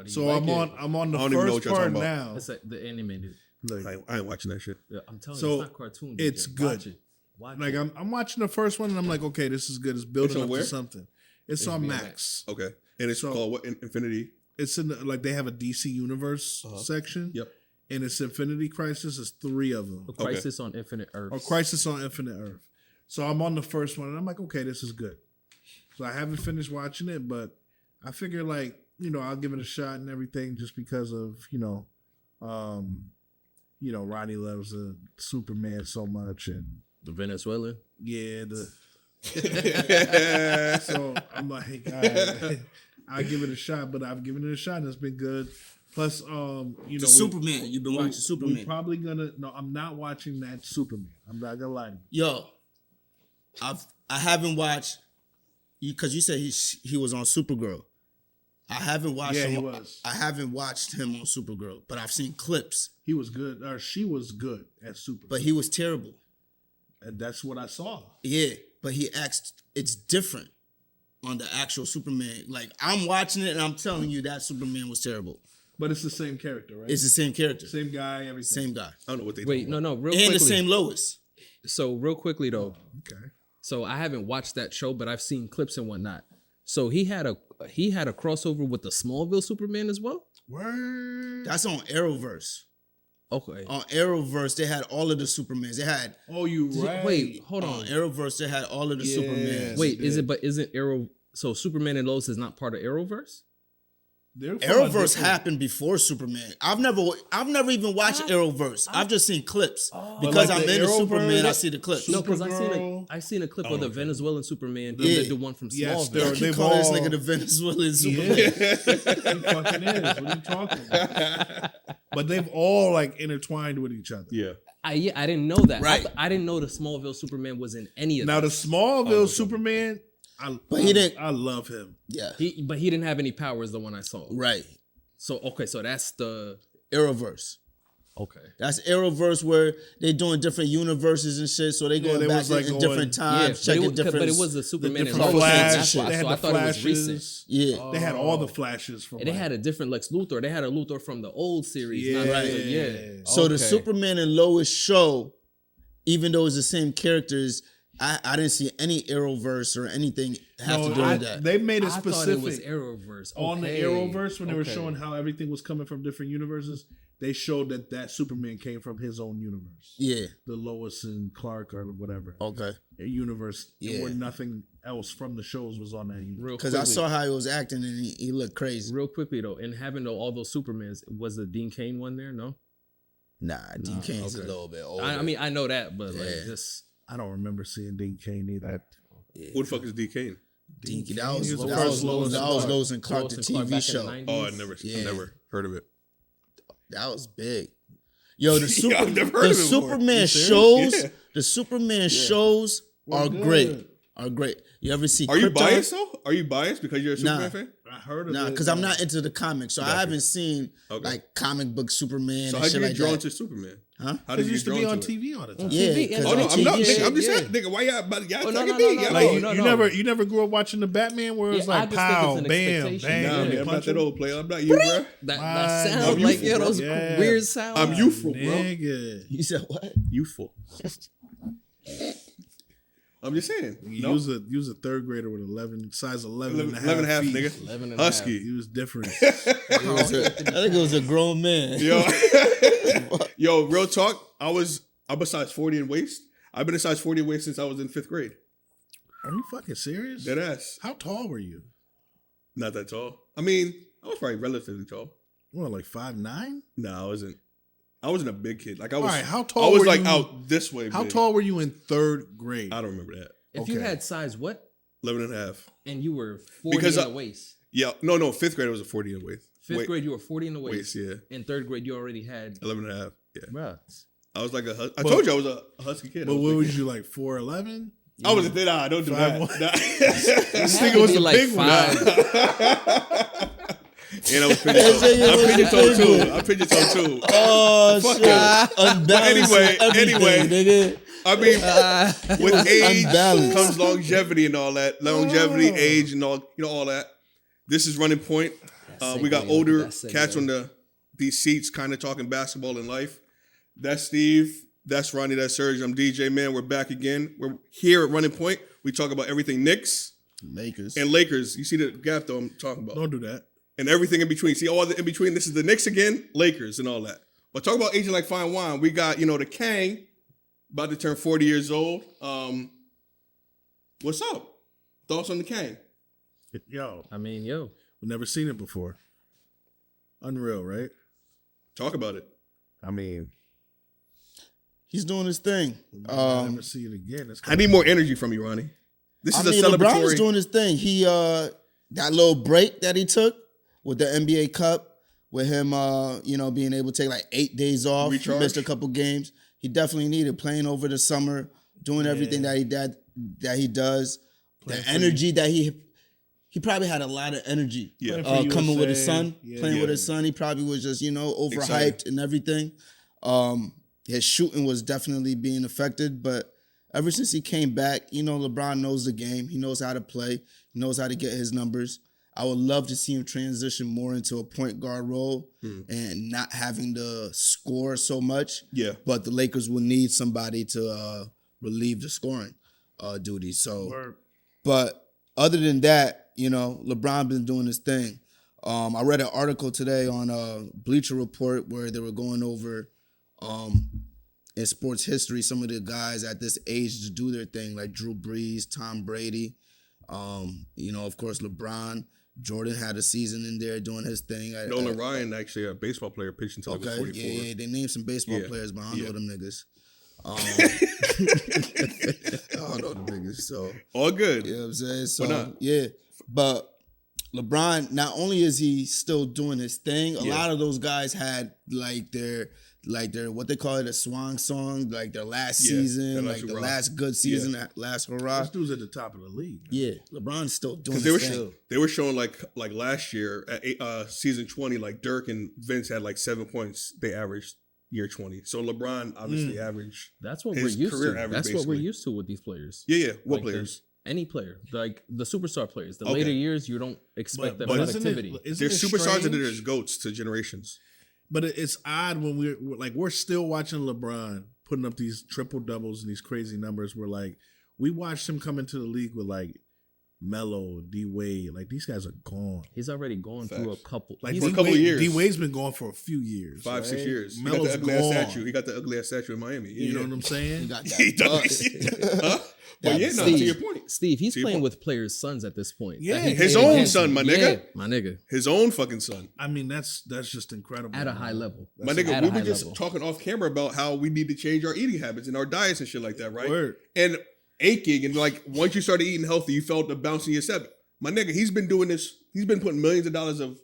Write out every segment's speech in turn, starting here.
So I'm on the first part now. It's like the animated. I ain't watching that shit. Yeah, I'm telling So you, it's not cartoon. it's DJ. good. Watch Like it. I'm watching the first one and I'm like, okay, this is good. It's building on up where? to something. It's on Max. Okay, and it's called what? Infinity. It's in like they have a DC Universe section. Yep. And it's Infinity Crisis. It's 3 of them. Crisis on Infinite Earth. Or Crisis on Infinite Earth. So I'm on the first one and I'm like, okay, this is good. So I haven't finished watching it, but I figure like, I'll give it a shot and everything just because of, Ronnie loves Superman so much and The Venezuelan. yeah, so I'm like, all right, I'll give it a shot, but I've given it a shot and it's been good. Plus, Superman. You've been watching Superman. We're probably gonna. No, I'm not watching that Superman. I'm not gonna lie to you. Yo, I haven't watched because you said he was on Supergirl. I haven't watched him. He was. I haven't watched him on Supergirl, but I've seen clips. He was good, or she was good at Superman. But he was terrible. And that's what I saw. Yeah, but he acts. It's different on the actual Superman. Like I'm watching it and I'm telling you that Superman was terrible. But it's the same character, right? It's the same character. Same guy, everything. Same guy. I don't know what they. Wait, no, real and quickly. the same Lois. So real quickly though. Okay. So I haven't watched that show, but I've seen clips and whatnot. So he had a crossover with the Smallville Superman as well. Word. That's on Arrowverse. Okay. On Arrowverse, they had all of the Supermans. They had Right. Wait, hold on on. Arrowverse. They had all of the Supermans. Wait, isn't Arrow? So Superman and Lois is not part of Arrowverse? Arrowverse happened before Superman. I've never even watched Arrowverse. I've just seen clips because like I'm the into Arrowverse, Superman. I see the clips. No, because Supergirl. I seen a clip of the Venezuelan Superman, Yeah. the one from Yes, Smallville. I they've keep calling this all- nigga the Venezuelan Superman. He fucking is. What are you talking about? But they've all like intertwined with each other. Yeah. I didn't know that. Right. I didn't know the Smallville Superman was in any of Now that. the Smallville Superman, I love him. Yeah, But he didn't have any powers. The one I saw. right. So so that's the Arrowverse. okay. That's Arrowverse where they doing different universe and shit. So they going they back was, like, in going- different times, checking different. but it was the Superman and different Lois. Flash, That's why. they had So the I thought it was recent. Flashes. Yeah. They had all the flashes from. And they had a different Lex Luthor. They had a Luthor from the old series. Yeah. not Right. So the Okay. Superman and Lois show, even though it's the same characters, I didn't see any Arrowverse or anything have to do with that. They made it I thought it was specific Arrowverse. on the Okay. Arrowverse when they were Okay. showing how everything was coming from different universes. They showed that Superman came from his own universe. Yeah. The Lois and Clark or whatever. Okay. Universe Yeah. where nothing else from the shows was on that universe. Real Because I quickly- saw how he was acting and he looked crazy. Real quickly though, and having all those Supermans, was the Dean Cain one there? No. Nah, Dean Kane's okay. a little bit older. I mean, I know that, but like Yeah. just I don't remember seeing Dean Cain either. Who the fuck is D. Kane? Dean Kane, He that was was the that first was Lois and Clark. Lois and Clark, Lois the and Clark TV back in the show. 90s. Oh, I never heard of it. That was big. Yo, the Yeah, I've never heard the of it before. Superman You serious? shows, Yeah. the Superman shows are good. great. Are great. You ever see? Are you Krypton? biased though? Are you biased because you're a Superman Nah. fan? I heard of Nah, it. because I'm not into the comics, so I haven't seen Okay. like comic book Superman So and how did shit you like get drawn that. to Superman? Huh? How It did you used get to be drawn on to it? TV all the time. Yeah, TV, 'cause Oh on no, I'm not. TV, Nigga, I'm just yeah. saying, nigga. Why y'all Oh, no, talking no, me? no, Y'all no, like, no, You never grew up watching the Batman where it's Yeah, I like just think pow, it's an bam, expectation. bang. Nah, you man, I'm punch not that him. old player. I'm not you, bro. that I'm sound like youthful, bro. those Yeah. weird sounds. I'm youthful, bro. Nigga. You said what? Youthful. I'm just saying. You No, was a third grader with 11, size 11 and a half 11 and a half, feet. nigga. 11 and a Husky. He was different. I think it was a grown man. Yo, real talk. I'm a size 40 in waist. I've been a size 40 in waist since I was in 5th grade. Are you fucking serious? Dead ass. How tall were you? Not that tall. I mean, I was probably relatively tall. What, like 5'9"? No, I wasn't. I wasn't a big kid. Like I was. All right, how tall I was were like you- out this way. How big. tall were you in third grade? I don't remember that. If you Okay. had size what, 11 and a half. and you were 40 Because in I- the waist. Yeah. No. 5th grade I was a 40 in waist. Fifth grade, you were 40 in the waist. Waist, yeah. In third grade, you already had. 11 and a half. Yeah. Bruh. I was like I told you I was a husky kid. But what was you, like 4'11"? I was a thin eye. Don't do that. 5'1". Nah. This had nigga to was be the like big one. 5. And I was pigeon toe too. I'm pigeon toe too. Oh Fuck shit! it. Unbalanced. Anyway, nigga. I mean, with age unbalanced. comes longevity and all that. Longevity, age, and all all that. This is running point. We got segue, older that segue. cats on these seats, kind of talking basketball and life. That's Steve. That's Ronnie. That's Serge. I'm DJ. Man, we're back again. We're here at Running Point. We talk about everything Knicks Lakers. and Lakers. You see the gap though I'm talking about. Don't do that. And everything in between. See all the in between. This is the Knicks again, Lakers, and all that. But talk about aging like fine wine. We got the Kang about to turn 40 years old. What's up? Thoughts on the Kang? Yo, I mean, yo, we've never seen it before. Unreal, right? Talk about it. I mean, He's doing his thing. we might never see it again. It's I need more energy from you, Ronnie. This is a LeBron celebratory. is doing his thing. He that little break that he took with the NBA Cup, with him being able to take like 8 days off, Recharge. missed a couple games. He definitely needed playing over the summer, doing everything that he does. Playing The for energy that he probably had a lot of energy. Yeah. Playing for Coming with his USA. son, Yeah. playing Yeah. with his son. He probably was just overhyped Excited. and everything. His shooting was definitely being affected, but ever since he came back, LeBron knows the game. He knows how to play. He knows how to get his numbers. I would love to see him transition more into a point guard role and not having to score so much. Yeah. But the Lakers will need somebody to relieve the scoring duties. So, Word. but other than that, LeBron been doing his thing. I read an article today on Bleacher Report where they were going over in sports history some of the guys at this age to do their thing, like Drew Brees, Tom Brady, of course LeBron. Jordan had a season in there doing his thing. Nolan Ryan, actually a baseball player, pitched until he was Okay, 44. yeah, they named some baseball Yeah. players, but I don't know them niggas. I don't know them niggas, so All good. you know what I'm saying? So Why not? yeah, but LeBron, not only is he still doing his thing, a Yeah. lot of those guys had like their what they call it, a swan song, like their last Yeah, season, their like last the hurrah. last good season, that last hurrah. This dude's at the top of the league. Yeah, LeBron's still doing Because his thing. they were showing like last year at season 20, like Dirk and Vince had like 7 points they averaged year 20. So LeBron obviously averaged. that's what His we're used career to. average, That's what we're basically. used to with these players. Yeah. What Like, players? Any player, like the superstar players. The Okay. later years, you don't expect that productivity. They're superstars and there's goats to generations. But it's odd when we're still watching LeBron putting up these triple doubles and these crazy numbers. We're like, we watched him come into the league with like Melo, D Wade. Like these guys are gone. He's already gone through a Facts. couple. Like For a D couple of years. D Wade's been gone for a few years, 5-6 right? years. He Melo's got the ugly ass gone. statue. He got the ugly ass statue in Miami. You know what I'm saying? He got He that does. bust. Huh? But yeah, no, Steve, to your point. Steve, he's To your playing point. with players' sons at this point. Yeah, That he his played own against. son, my nigga. Yeah, my nigga. His own fucking son. I mean, that's just incredible. At a man. high level. My That's nigga, at we a were high just level. talking off camera about how we need to change our eating habits and our diets and shit like that, right? Word. And aching and like once you started eating healthy, you felt the bounce in your step. My nigga, he's been doing this. He's been putting millions of dollars of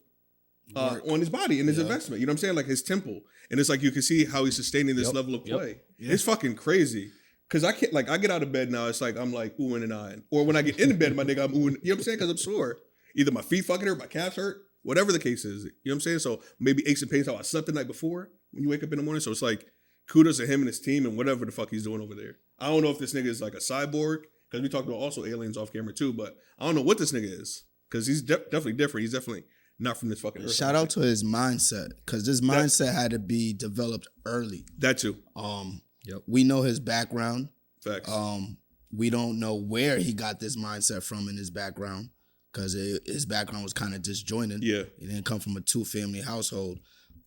on his body and his investment. You know what I'm saying? Like his temple, and it's like you can see how he's sustaining this Yep. level of Yep. play. Yeah. It's fucking crazy. Cause I can't I get out of bed now. It's like I'm like oohing and eyeing. Or when I get into bed, my nigga, I'm oohing. You know what I'm saying? Cause I'm sore. Either my feet fucking hurt, my calves hurt, whatever the case is. You know what I'm saying? So maybe aches and pains how I slept the night before when you wake up in the morning. So it's like kudos to him and his team and whatever the fuck he's doing over there. I don't know if this nigga is like a cyborg, because we talked about also aliens off camera too, but I don't know what this nigga is. Because he's definitely different. He's definitely not from this fucking earth. Shout out to his mindset, because this mindset had to be developed early. That too. Yep. We know his background. Facts. We don't know where he got this mindset from in his background, because his background was kind of disjointed. Yeah. He didn't come from a 2-family household.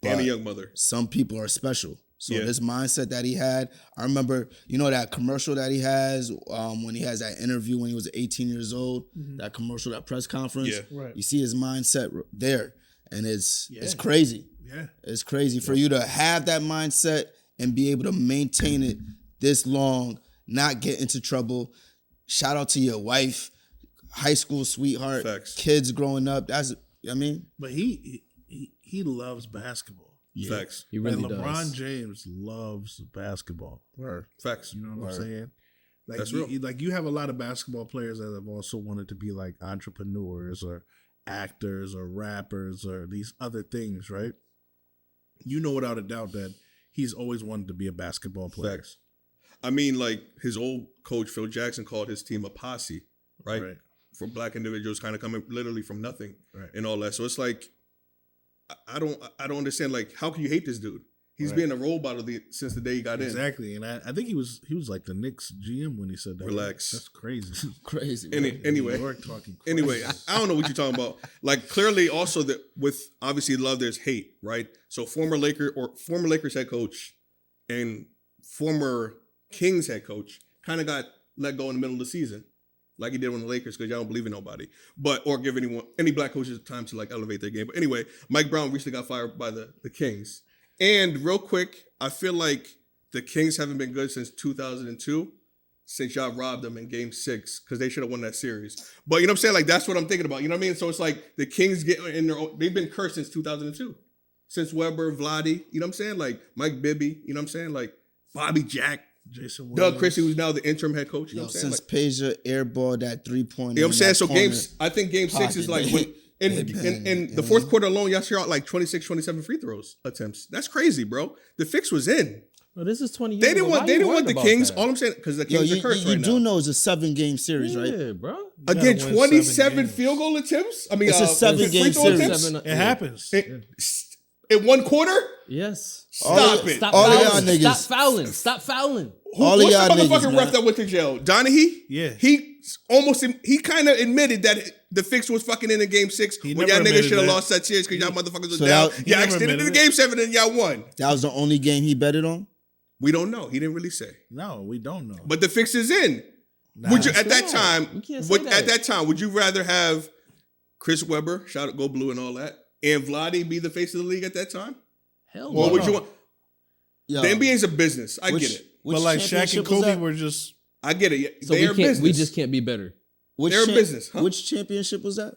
And a But young mother. some people are special. So Yeah. this mindset that he had, I remember, that commercial that he has when he has that interview when he was 18 years old, that commercial, that press conference. Yeah. Right. You see his mindset there, and it's Yeah. crazy. Yeah. It's crazy for you to have that mindset and be able to maintain it this long, not get into trouble. Shout out to your wife, high school sweetheart, Facts. kids growing up. But he loves basketball. Facts. He really Like LeBron does. James loves basketball. Facts. You know what I'm saying? Like That's you, real. like you have a lot of basketball players that have also wanted to be like entrepreneurs or actors or rappers or these other things, right? You know without a doubt that he's always wanted to be a basketball player. Facts. I mean, like his old coach Phil Jackson called his team a posse, right? Right. For black individuals kind of coming literally from nothing Right. and all that. So it's like I don't understand. Like, how can you hate this dude? He's Right. being a role model since the day he got in. Exactly, and I think he was like the Knicks GM when he said that. Relax. That's crazy. Crazy. Anyway, New York talking. Anyway, crazy. I don't know what you're talking about. Like, clearly, also that with obviously love, there's hate, right? So former Lakers head coach and former Kings head coach kind of got let go in the middle of the season, like he did with the Lakers, because y'all don't believe in nobody, or give any black coaches time to like elevate their game. But anyway, Mike Brown recently got fired by the Kings. And real quick, I feel like the Kings haven't been good since 2002. Since y'all robbed them in Game 6, because they should have won that series. But you know what I'm saying? Like, that's what I'm thinking about. You know what I mean? So it's like the Kings get in their own, they've been cursed since 2002. Since Weber, Vlade, you know what I'm saying? Like Mike Bibby, you know what I'm saying? Like Bobby Jack, Jason Doug Williams. Christie, who's now the interim head coach. You know what I'm saying? Since Like, Peja airballed that 3-pointer. you know what I'm saying? So I think Game 6 is like when in the fourth quarter alone, y'all shot like 26, 27 free throws attempts. That's crazy, bro. The fix was in. Well, this is 20 years They didn't ago. want the Kings. All I'm saying, because the Yo, Kings you are cursed you right do now. know it's a 7-game series, right? Yeah, bro. Again, gotta win 27 7 field goal attempts? I mean, It's a free 7-game throw series. attempts? It happens. In one quarter? Yes. Stop it. Stop All of y'all fouling. niggas. Stop fouling. Stop fouling. All of What's y'all the niggas, motherfucking man. ref that went to jail? Donahue? Yeah. He kind of admitted that the fix was fucking in Game 6 He when never y'all niggas admitted should have that. lost that series because y'all motherfuckers was So down. that- He Y'all never extended it to admitted Game 7 and y'all won. That was the only game he betted on? We don't know. He didn't really say. No, we don't know. But the fix is in. Nah, Would you it's at that not. time? You can't say that. At that time, would you rather have Chris Webber, shout out Go Blue and all that, and Vlade be the face of the league at that time? Hell Or no. would you want? Yo, The NBA is a business. I which- get it. which but like Shaq and championship was Kobe that? were just I get it. Yeah, So they are business. we just can't be better. Which they're a business, huh? Which championship was that?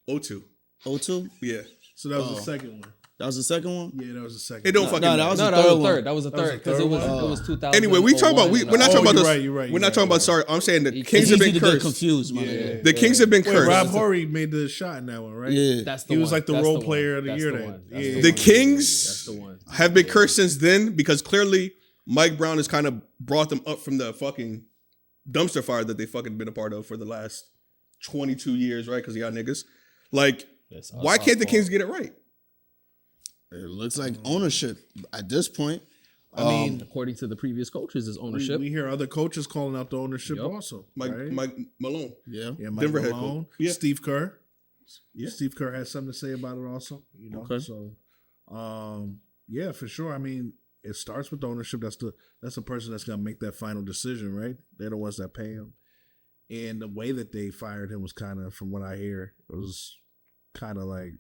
0-2. 0-2? Yeah. so that was Oh. the second one. That was the second one? Yeah, that was the second. It don't one. fucking no, that matter. was No, the that was third a one. third. That was a That was third the because third it was one? it was 2000. Anyway, we talking about we're not talking about you're those. right, you're right, We're you're not talking right. about sorry. I'm saying the It's Kings It's have easy been to get cursed. confused, my nigga. The Kings have been Wait, cursed. Rob Horry made the shot in that one, right? Yeah. That's the He one. was like the That's role one. player of the That's year the then. one. That's Yeah. the The one. Kings That's the one. have been cursed since then because clearly Mike Brown has kind of brought them up from the fucking dumpster fire that they fucking been a part of for the last 22 years, right? Because y'all niggas. Like, That's why our can't the fault. Kings get it right? It looks like ownership at this point. I mean, According to the previous coaches, is ownership. we hear other coaches calling out the ownership Yup. also. Mike right? Mike Malone. Yeah. yeah, Mike Denver head Malone, coach. Yeah. Steve Kerr. Yeah. Steve Kerr has something to say about it also. You know, Okay. so yeah, for sure. I mean, it starts with ownership. That's the person that's gonna make that final decision, right? They're the ones that pay him. And the way that they fired him was kind of, from what I hear, it was kind of like,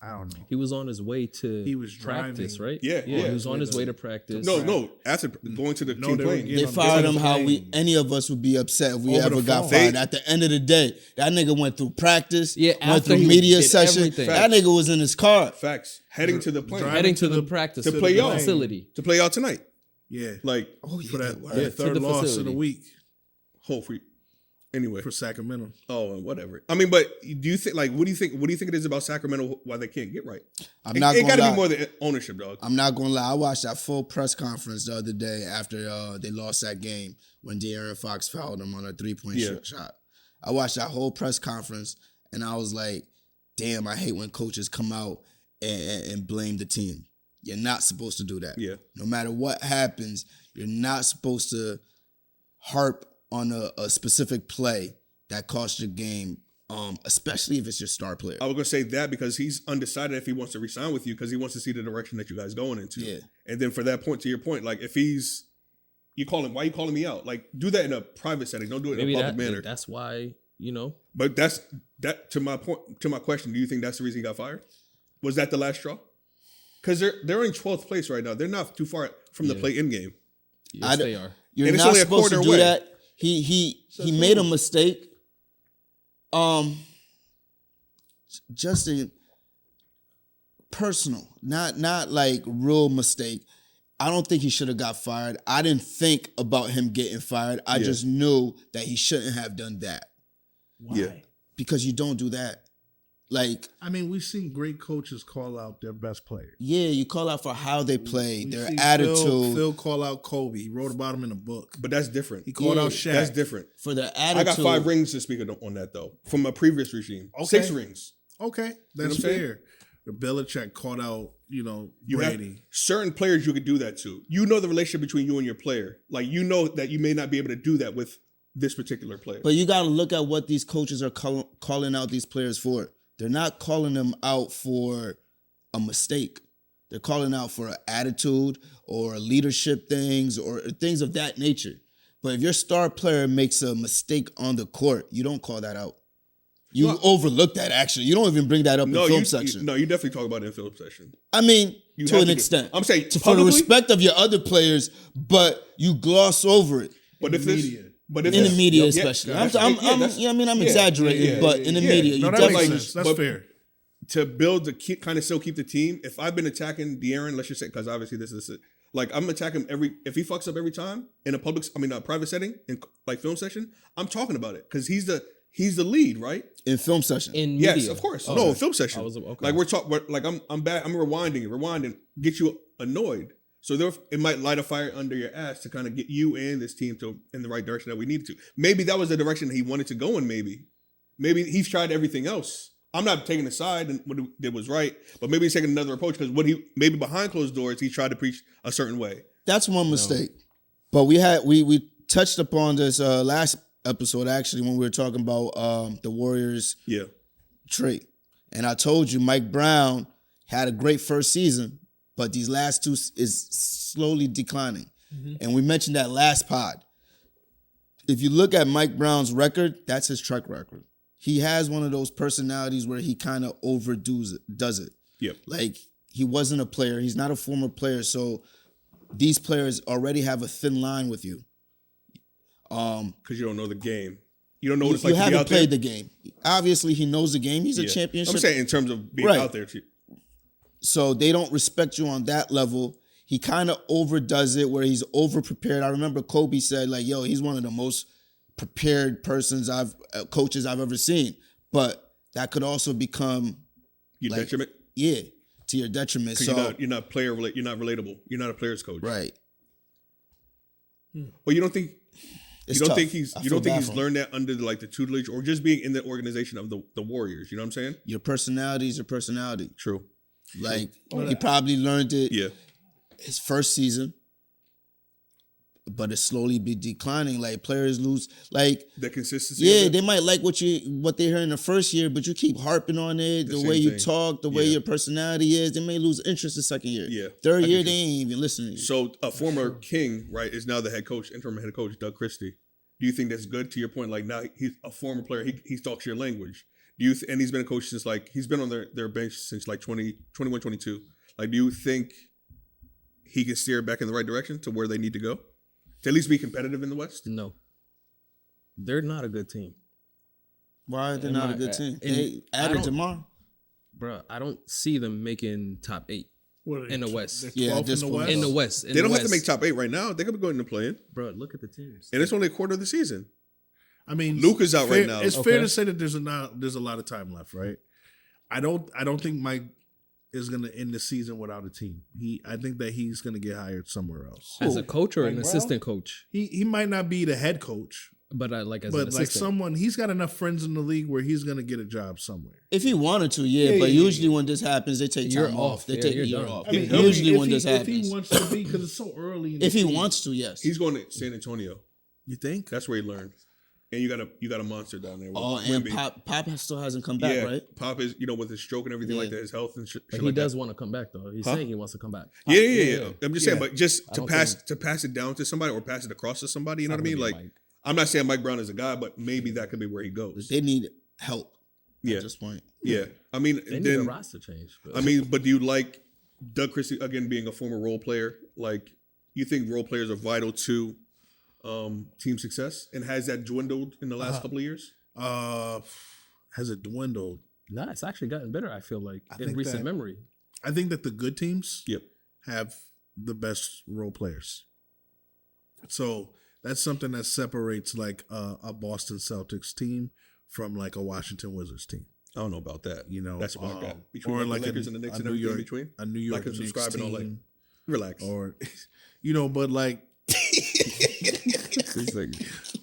I don't know. He was on his way to He was practice, driving. right? Yeah, yeah. yeah. He was on his way to practice. No, after going to the No, team they were plane. getting They on fired the him how plane. any of us would be upset if we Over ever the got phone. fired. At the end of the day, that nigga went through practice, Yeah, went after through he media did session. everything. That nigga was in his car. Facts. Heading to the plane. Driving Heading to to the the- practice to play y'all. facility. To play out tonight. Yeah. Like, For that, yeah, that to third the loss of facility. the week hopefully. Anyway. for Sacramento. Oh, whatever. I mean, but do you think, like, what do you think it is about Sacramento why they can't get right? I'm It not got gonna to lie. be more than ownership, dog. I'm not gonna lie. I watched that full press conference the other day after they lost that game when De'Aaron Fox fouled him on a 3-point Yeah. shot. I watched that whole press conference and I was like, damn, I hate when coaches come out and blame the team. You're not supposed to do that. Yeah. No matter what happens, you're not supposed to harp on a specific play that cost your game, especially if it's your star player. I was going to say that because he's undecided if he wants to resign with you because he wants to see the direction that you guys going into. Yeah. And then for that point, to your point, like, if he's, you call him, why you calling me out? Like, do that in a private setting. Don't do it Maybe in a public manner. that's why, But that to my point, to my question, do you think that's the reason he got fired? Was that the last straw? Because they're in 12th place right now. They're not too far from the Yeah. play-in game. yes, they are. You're And it's not only a supposed to quarter do away. that. He made a mistake. Just in personal, not like real mistake. I don't think he should have got fired. I didn't think about him getting fired. I Yeah. just knew that he shouldn't have done that Why? Yeah. because you don't do that. Like, I mean, we've seen great coaches call out their best players. yeah, you call out for how they play, We their see attitude, Phil call out Kobe. He wrote about him in a book. But that's different. He called Yeah, out Shaq. That's different. for their I attitude. got 5 rings to speak on that, though, from a previous regime. Okay. 6 rings. Okay, know that's what I'm saying? fair. Belichick caught out, You have Brady. certain players you could do that to. You know the relationship between you and your player. Like, you know that you may not be able to do that with this particular player. But you got to look at what these coaches are calling out these players for. They're not calling them out for a mistake. They're calling out for an attitude or leadership things or things of that nature. But if your star player makes a mistake on the court, you don't call that out. You overlook that, actually. You don't even bring that up in film section. No, you definitely talk about it in film session. I mean, You to have an to do- extent. I'm saying for the publicly? respect of your other players, but you gloss over it. But if media. In the media, Yeah, especially. that's- I'm yeah, exaggerating, yeah, but yeah, in the yeah. media, you No, that definitely. makes sense. That's but- fair. to build to kind of still keep the team. If I've been attacking De'Aaron, let's just say, because obviously this is like I'm attacking him if he fucks up every time in a private setting in like film session, I'm talking about it because he's the lead, right? In film session. In Yes, media. of course. Oh, No, okay. in film session. I was- okay. Like I'm bad. I'm rewinding, get you annoyed. So it might light a fire under your ass to kind of get you and this team in the right direction that we need to. Maybe that was the direction that he wanted to go in. Maybe he's tried everything else. I'm not taking a side and what he did was right, but maybe he's taking another approach because maybe behind closed doors he tried to preach a certain way. That's one mistake. But we touched upon this last episode, actually, when we were talking about the Warriors Yeah, trait. And I told you Mike Brown had a great first season, but these last two is slowly declining. And we mentioned that last pod. If you look at Mike Brown's record, that's his track record. He has one of those personalities where he kind of does it. Yep. Like, he wasn't a player. He's not a former player. So these players already have a thin line with you. because you don't know the game. You don't know what it's like You to be haven't out there. played the game. Obviously, he knows the game. He's a Yeah. championship. I'm saying in terms of being Right. out there. Too. So they don't respect you on that level. He kind of overdoes it where he's over-prepared. I remember Kobe said, like, yo, he's one of the most prepared coaches I've ever seen. But that could also become, Your Like- detriment. to your detriment. Because So, you're not you're not relatable. You're not a player's coach. right. Well, you don't think It's you don't tough. think I feel bad he's for him. learned that under the tutelage or just being in the organization of the Warriors. You know what I'm saying? Your personality is your personality. True. Like, he probably learned it Yeah. his first season, but it's slowly be declining. Like, players lose, like, The consistency. yeah, of it. they might like what they hear in the first year, but you keep harping on it, the same way you thing. talk, the way Yeah. your personality is. They may lose interest the second year. Yeah. Third I year, get they you. ain't even listening to you. So a former King, right, is now the interim head coach, Doug Christie. Do you think that's good? To your point, like now he's a former player. He talks your language. Do you? And he's been a coach since he's been on their bench since 21, 22. Like, do you think he can steer back in the right direction to where they need to go? To at least be competitive in the West? No. They're not a good team. Why are they in not my- a good team? in- They I added don't- Jamar. Bruh, I don't see them making top 8 What are they, in the West. they're Yeah, 12th this in the one- West. In the West. They don't have to make top 8 right now. They could be going to play in. Bro, look at the teams. And it's only a quarter of the season. I mean, Luka's out fair- right now. It's Okay. fair to say that there's a lot of time left, right? I don't think Mike is going to end the season without a team. I think that he's going to get hired somewhere else. As a coach or Mike an Brown? assistant coach? He might not be the head coach, But like as an but like assistant. he's got enough friends in the league where he's going to get a job somewhere. If he wanted to, yeah, but usually when this happens, they take You're time off. off. They Yeah, take a you're year done. off. I mean, Usually if when this if happens. he wants to be, because it's so early. In the If he season. wants to, yes. He's going to San Antonio. You think? That's where he learned. And you got a monster down there. with Oh, and Wemby. Pop still hasn't come back, yeah, right? Pop is with his stroke and everything like that, his health and shit. But shit he like does that. want to come back though. He's Huh? saying he wants to come back. Yeah. I'm just saying, Yeah. but just I to don't pass it down to somebody or pass it across to somebody. You know what I mean? Not Like, gonna be I'm not saying Mike Brown is a guy, but maybe that could be where he goes. They need help Yeah, at this point. yeah. I mean, They need a then roster change. But but do you like Doug Christie again being a former role player? Like, you think role players are vital to team success, and has that dwindled in the last couple of years? Has it dwindled? nah, it's actually gotten better. I feel like in think recent that- memory. I think that the good teams Yep. have the best role players. So that's something that separates like a Boston Celtics team from like a Washington Wizards team. I don't know about that. You know, That's what I got. or Between like like the Lakers and the Knicks and New everything York, in between. a New York Like and Knicks subscribe and all that. team, Relax. or but like,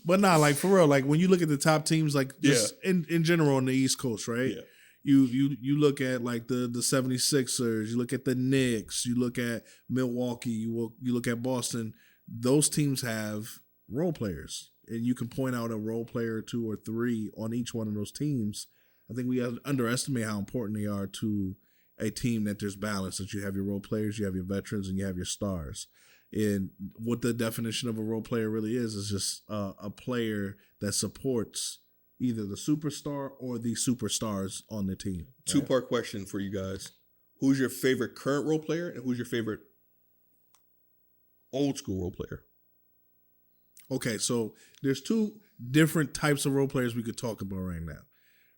but nah, like for real, like when you look at the top teams, like just in general on the East Coast, right? Yeah. You look at like the 76ers, you look at the Knicks, you look at Milwaukee, you look at Boston. Those teams have role players, and you can point out a role player, 2 or 3 on each one of those teams. I think we underestimate how important they are to a team, that there's balance, that you have your role players, you have your veterans, and you have your stars. And what the definition of a role player really is just a player that supports either the superstar or the superstars on the team. Right? Two-part question for you guys. Who's your favorite current role player, and who's your favorite old school role player? Okay, so there's 2 different types of role players we could talk about right now.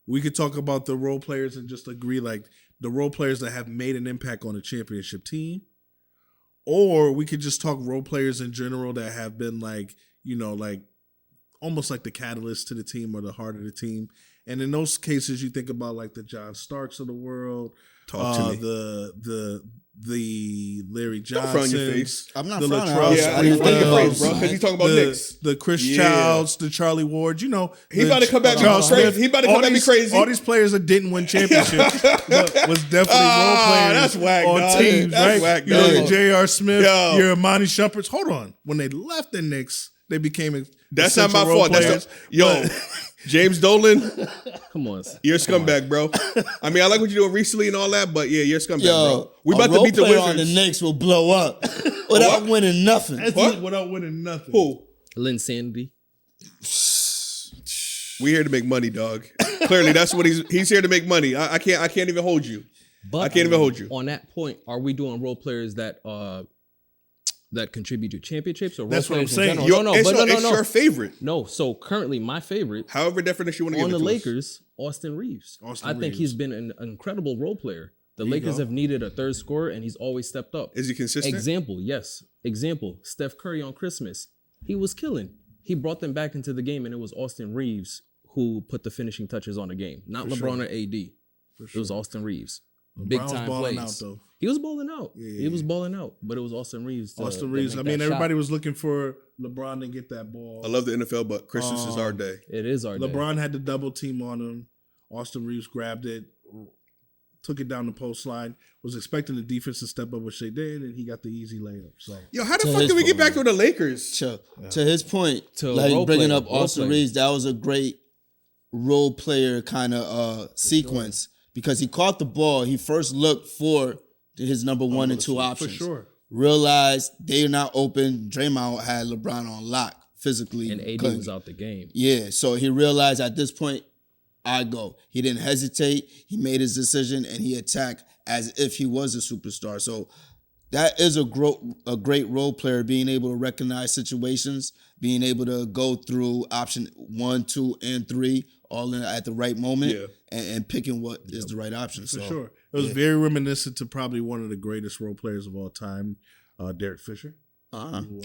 We could talk about the role players and just agree, like, the role players that have made an impact on a championship team. Or we could just talk role players in general that have been like, like almost like the catalyst to the team or the heart of the team. And in those cases, you think about like the John Starks of the world, Talk to me. the Larry Don't Johnson. frown your face. I'm not the frowning. Latrell Yeah, I was I think your thinking face, bro, because he's talking about Knicks. The Chris Yeah. Childs, the Charlie Ward, He the about to come back Charles crazy. Smith. He about to All come at me these- crazy. All these players that didn't win championships, but was definitely role players that's whack, on dog. teams, That's right? whack, You know, dog. your J.R. Smith, Yo. your Amani Shumperts. Hold on. When they left the Knicks, they became That's not my essential role fault. players. Yo, James Dolan, Come on. you're a scumbag, bro. I mean, I like what you're doing recently and all that, but yeah, you're a scumbag, Yo, bro. We about a to beat the role player on Wizards. the Knicks will blow up without winning nothing. That's What? it, without winning nothing. Who? Linsanity. We here to make money, dog. Clearly, that's what he's here to make money. I can't even hold you. But I can't even hold you. On that point, are we doing role players that that contribute to championships or role That's what I'm players saying. in general? It's your favorite. No. So currently, my favorite However definition you want to on give the it to us. Lakers, Austin Reeves. Austin I think Reeves. he's been an incredible role player. The you Lakers go. have needed a third scorer, and he's always stepped up. Is he consistent? Example, yes. Example, Steph Curry on Christmas. He was killing. He brought them back into the game, and it was Austin Reeves who put the finishing touches on the game. Not LeBron or AD. It was Austin Reeves. Big LeBron was time balling plays. out, though. He was balling out. Yeah. He was balling out, but it was Austin Reeves. Austin Reeves. I mean, everybody was looking for LeBron to get that ball. I love the NFL, but Christmas is our day. It is our day. LeBron had the double team on him. Austin Reeves grabbed it, took it down the post line. Was expecting the defense to step up, which they did, and he got the easy layup. So Yo, how the To fuck his did we get point. back to the Lakers? To his point, To like role bringing player, up role Austin player. Reeves, that was a great role player kind of sequence because he caught the ball. He first looked for his number 1 and 2 for options. sure. Realized they're not open. Draymond had LeBron on lock physically. and AD couldn't- was out the game. Yeah, so he realized at this point, I go. He didn't hesitate. He made his decision and he attacked as if he was a superstar. So that is a great role player, being able to recognize situations, being able to go through option 1, 2, and 3 all in at the right moment, Yeah. and picking what is the right option. For So sure. It was very reminiscent to probably one of the greatest role players of all time, Derek Fisher. Who,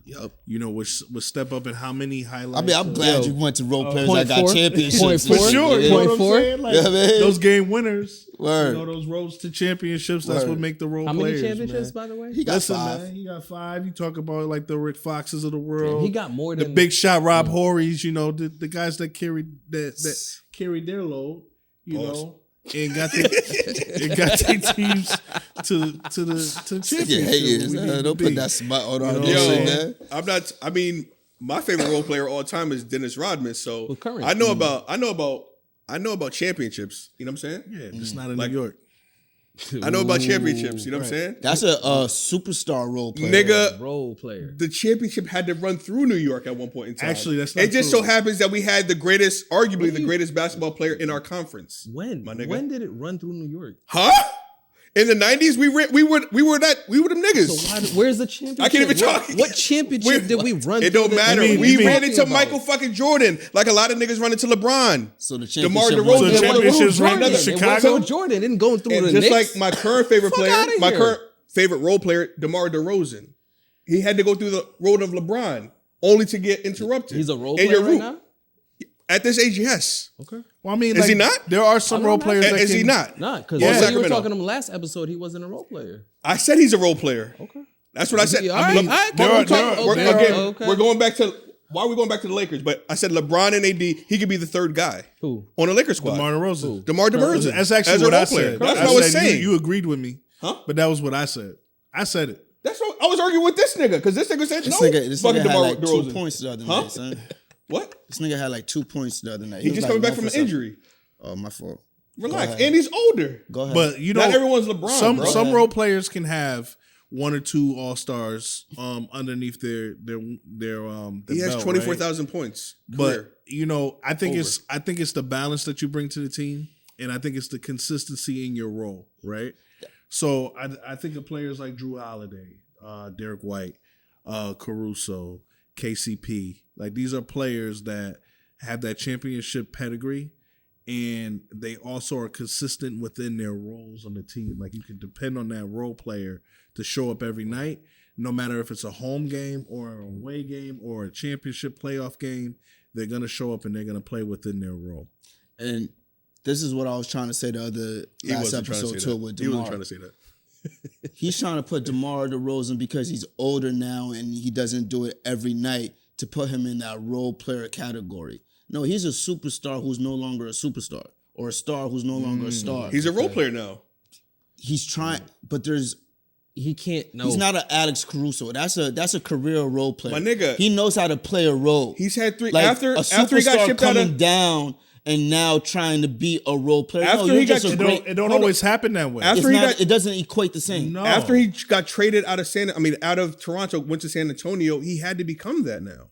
Yep. would step up in how many highlights? I mean, I'm glad Yo, you went to role players point that got four? championships. Point For four? sure. Yeah. You know what I'm 0.4? saying? Like, Yeah, man. those game winners. Word. Those roads to championships, that's Word. what make the role How many players, championships, man. by the way? He got Listen, 5. man, he got 5. You talk about like the Rick Foxes of the world. He got more the than big shot Rob Horrys, the guys that carried that carried their load, know, and got their teams to championship. Yeah, he is. where we need to Don't be. put that spot on our know name, what I'm man. I'm not. I mean, my favorite role player of all time is Dennis Rodman. So Well, current. I know about championships. You know what I'm saying? Yeah, just not in Like- New York. I know about championships. You know what I'm saying? That's a superstar role player. Nigga, role player. the championship had to run through New York at one point in time. Actually, that's not It just true. so happens that we had arguably the greatest basketball player in our conference. When? My nigga. When did it run through New York? Huh? In the 90s, we were them niggas. So where's the championship? I can't even talk. What championship did we run? It don't through matter. You mean- we you mean- ran into talking about? Michael fucking Jordan, like a lot of niggas run into LeBron. So the DeMar championship. DeRozan. So Yeah, the championships ran Jordan. to Chicago. It wasn't Jordan. It didn't go through And the just Knicks. like my current favorite Fuck player, outta my here. current favorite role player, DeMar DeRozan, he had to go through the road of LeBron only to get interrupted. He's a role And player your right root- now. At this age, yes. Okay. Well, I mean, Is like, he not? There are some I don't role know. players that Is he can- not? Not because Yeah. when you were Sacramento. talking to him last episode, he wasn't a role player. I said he's a role player. Okay. That's what I said. Yeah, I all mean, right, all right, there we're are- talking- there are- we're, okay, again, okay. we're going back to why are we going back to the Lakers? But I said LeBron and AD, he could be the third guy Who? on the Lakers squad. DeMar DeRozan. DeMar DeRozan. That's actually as a what role I player. said. That's what I was said saying. You agreed with me, Huh? but that was what I said. I said it. That's what I was arguing with this nigga because this nigga said This no. nigga fucking had DeMar like DeRozan. 2 points the other Huh? night, son. What? This nigga had like 2 points the other night. He's was just like coming back 1 from for an something. injury. Oh, my fault. Relax. ahead. And he's older. Go ahead. But you know, Not everyone's LeBron, bro. some role players can have 1 or 2 All-Stars underneath their He has belt, 24,000 points. But Career. you know, I think Over. it's the balance that you bring to the team, and I think it's the consistency in your role, right? So I think of players like Drew Holiday, Derek White, Caruso, KCP. Like these are players that have that championship pedigree, and they also are consistent within their roles on the team. Like you can depend on that role player to show up every night, no matter if it's a home game or an away game or a championship playoff game. They're gonna show up and they're gonna play within their role. And this is what I was trying to say the other last episode too with He wasn't DeMar. trying to say that. He's trying to put DeMar DeRozan because he's older now and he doesn't do it every night to put him in that role player category. No, he's a superstar who's no longer a superstar or a star who's no longer a star. He's a role player now. He's trying, but He can't. No. he's not an Alex Caruso. That's a career role player. My nigga. He knows how to play a role. He's had 3 like after a he got superstar shipped out coming of down and now trying to be a role player. After you're he got- just a it great. It don't always happen that way. After he got it doesn't equate the same. No. after he got traded out of Toronto, went to San Antonio, he had to become that now.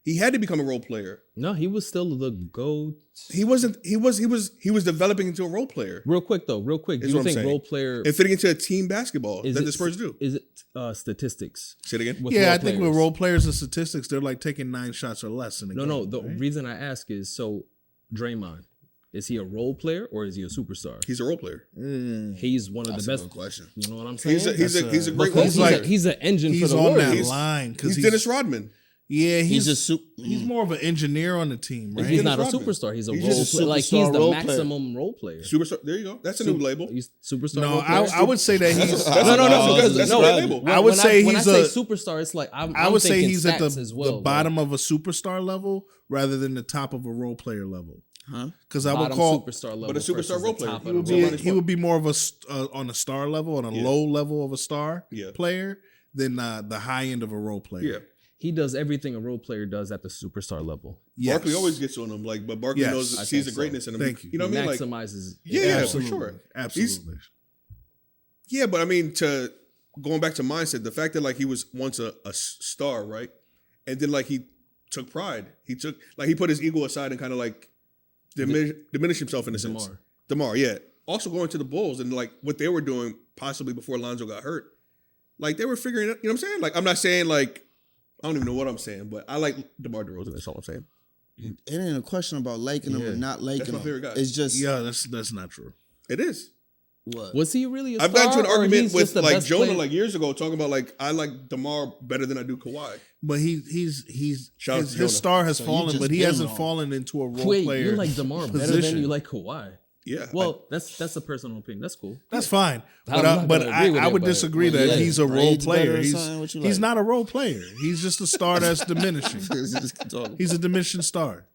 He had to become a role player. No, he was still the GOAT. He wasn't he was developing into a role player Real quick though, do Is you what I'm think saying. role player and fitting into a team basketball is that it, the Spurs do. Is it statistics? Say it again. with Yeah, role I think with players? role players and statistics, they're like taking 9 shots or less in the game. No. The right? reason I ask is so Draymond, is he a role player or is he a superstar? He's a role player. He's one of That's the a best. good question. You know what I'm saying? He's a great Because role he's player. like- he's an engine for He's the on that Warriors. line because He's Dennis Rodman. Yeah, He's he's a more of an engineer on the team, right? He's not a Rodman. superstar. He's a He's role just a player. Like superstar he's the role player. maximum role player. Superstar. There you go. That's a new label. He's superstar. No, role player. I would say that he's. No. That's a great label. I would say when he's I a- say superstar, it's like I would say thinking he's at stats as well, the bottom of a superstar level rather than the top of a role player level. Huh? Because I would Bottom call superstar level, But a superstar versus role the player. top He of would the be- role player. he would be more of on a star level, on a low level of a star Yeah. player than the high end of a role player. Yeah. He does everything a role player does at the superstar level. Yes. Barkley always gets on him, but Barkley Yes. knows I sees think the so. greatness in him. Thank you. You know what I mean? Like, Maximizes. yeah, Absolutely. for sure. Absolutely. Yeah, but I mean, to going back to mindset, the fact that like he was once a star, right? And then like he took pride. He put his ego aside and kind of like diminish himself in a sense. DeMar, yeah. Also going to the Bulls and like what they were doing possibly before Lonzo got hurt. Like they were figuring it, you know what I'm saying? Like I'm not saying like I don't even know what I'm saying, but I like DeMar DeRozan. That's all I'm saying. It ain't a question about liking him or not liking That's my him. favorite guy. It's just Yeah, that's not true. It is. what? Was he really a I've star? gotten to an or argument he's with just the like best Jonah player? like years ago talking about like I like DeMar better than I do Kawhi. But he's Shout out his to Jonah. star has So you fallen, just but he been hasn't wrong. fallen into a role Wait, player. you like DeMar better position. than you like Kawhi? Yeah. Well, that's a personal opinion. That's cool. That's fine, I'm but not but gonna agree with I it, would but- disagree Well, that yeah, he's a role Braid's better player. or He's something? What you he's like? not a role player. He's just a star that's diminishing. He's a diminishing star.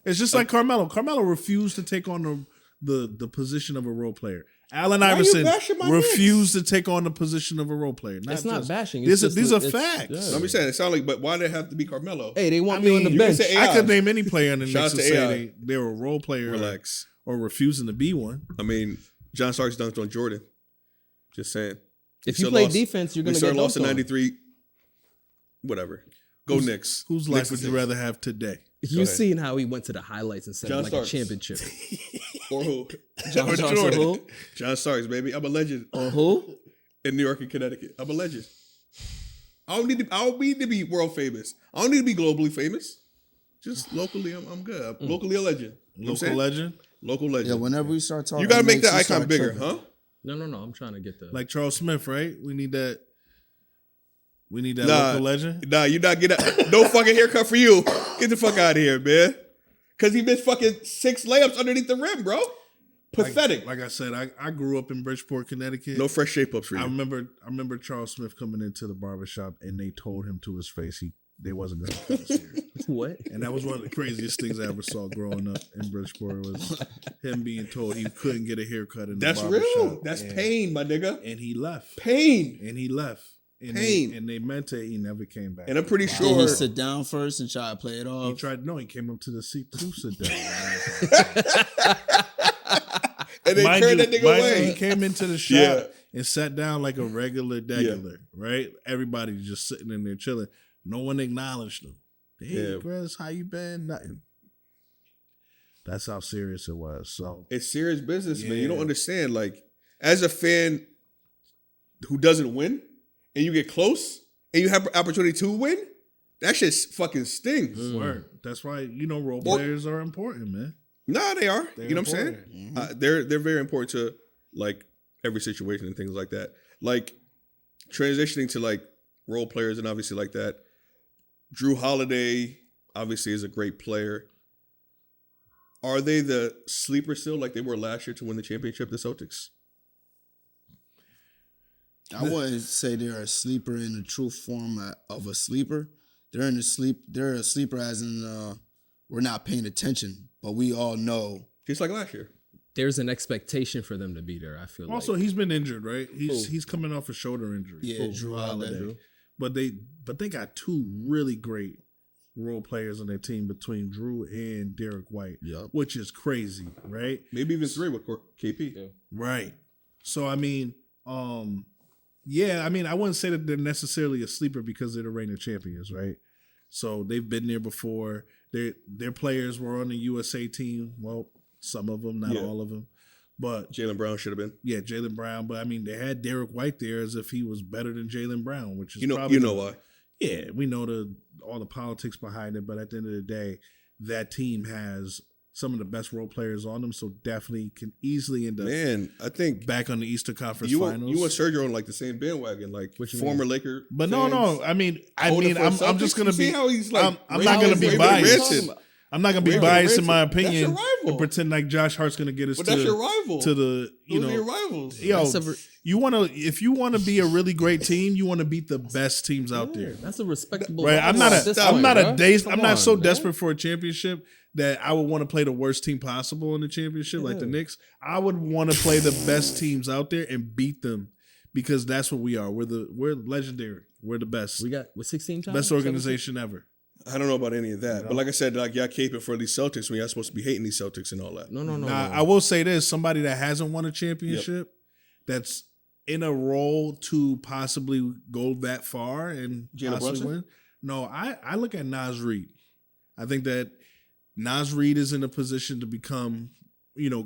It's just like Carmelo. Carmelo refused to take on the position of a role player. Allen you Iverson bashing my refused to take on the position of a role player. It's not bashing. These It's are, just these are it's- facts. yeah. Let me say it sound like, but why did it have to be Carmelo? Hey, they want I me on mean, the you can bench. say I AI. could name any player in the Shouts Knicks to and AI. say they're a role player Relax. or refusing to be one. I mean, John Starks dunked on Jordan. Just saying. If We you still play lost- defense, you're we gonna still get lost in dunked on. '93. Whatever. Go Knicks. Whose Knicks life would is you it. rather have today? You've ahead. seen how he went to the highlights and said John like Starks. a championship. Or who? John Or Starks Jordan. who? John Starks, baby. I'm a legend Or who? in New York and Connecticut. I'm a legend. I don't need to be world famous. I don't need to be globally famous. Just locally, I'm good. I'm locally a legend. You know what I'm Local saying? legend, Local legend. Yeah, whenever we start talking, you gotta make Knicks, that you icon start bigger, tripping. huh? No. I'm trying to get the. like Charles Smith, right? We need that. We need that Nah. local legend. Nah, you not get a no fucking haircut for you. Get the fuck out of here, man. Cause he missed fucking 6 layups underneath the rim, bro. Pathetic. Like I said, I grew up in Bridgeport, Connecticut. No fresh shape ups for I you. remember Charles Smith coming into the barbershop and they told him to his face they wasn't going to become serious. What? And that was one of the craziest things I ever saw growing up in Bridgeport was him being told he couldn't get a haircut in the That's barber real. shop. That's And- pain, my nigga. And he left. Pain. And he left. And Pain. They meant it. He never came back. And I'm pretty Did sure. he sit down first and try to play it He off? tried. No, he came up to the seat to sit down. And they Mind turned you- that nigga mind you, away. He came into the shop Yeah. and sat down like a regular, right? Everybody just sitting in there chilling. No one acknowledged him. Hey, Yeah. Chris, how you been? Nothing. That's how serious it was. So It's serious business, man. You Yeah. don't understand. Like, as a fan who doesn't win, and you get close, and you have opportunity to win, that shit fucking stings. word. That's why role Or- players are important, man. Nah, they are. They're You know what I'm saying? important. They're very important to like every situation and things like that. Like transitioning to like role players and obviously like that. Drew Holiday obviously is a great player. Are they the sleeper still like they were last year to win the championship, the Celtics? I wouldn't say they're a sleeper in the true form of a sleeper. They're a sleeper as in we're not paying attention, but we all know. Just like last year. There's an expectation for them to be there. I feel Also, like. he's been injured, right? He's coming off a shoulder injury. Yeah, Drew Holiday. But they got two really great role players on their team between Drew and Derek White, Yup. which is crazy, right? Maybe even 3 with KP. Yeah. Right. So I mean, I wouldn't say that they're necessarily a sleeper because they're the reigning champions, right? So they've been there before. Their players were on the USA team. Well, some of them, not Yeah. all of them. But Jaylen Brown should have been. yeah, Jaylen Brown. But I mean, they had Derek White there as if he was better than Jaylen Brown, which is You know probably why. Yeah, we know all the politics behind it, but at the end of the day, that team has some of the best role players on them, so definitely can easily end up Man, I think back on the Eastern Conference you Finals. and Sergio on like the same bandwagon, like What you former Laker. but fans. no, I mean, I'm Celtics. just gonna You see be. how he's like. I'm not gonna be raving biased. ranted. I'm not gonna be Raving biased in my ranted. That's opinion your rival. and pretend like Josh Hart's gonna get us But to that's your rival. to the Those are your rivals. yo. That's a- If you want to be a really great team, you want to beat the best teams out there. That's a respectable. Right, I'm not at this I'm point, not bruh. a day. Come I'm not so on, man. desperate for a championship that I would want to play the worst team possible in the championship, like the Knicks. I would want to play the best teams out there and beat them because that's what we are. We're legendary. We're the best, We're 16 times. best organization ever. I don't know about any of that, but like I said, like y'all caping for these Celtics when y'all supposed to be hating these Celtics and all that. No. Now, I will say this: somebody that hasn't won a championship, that's in a role to possibly go that far and Jalen possibly Brunson? win. No, I look at Nas Reed. I think that Nas Reed is in a position to become,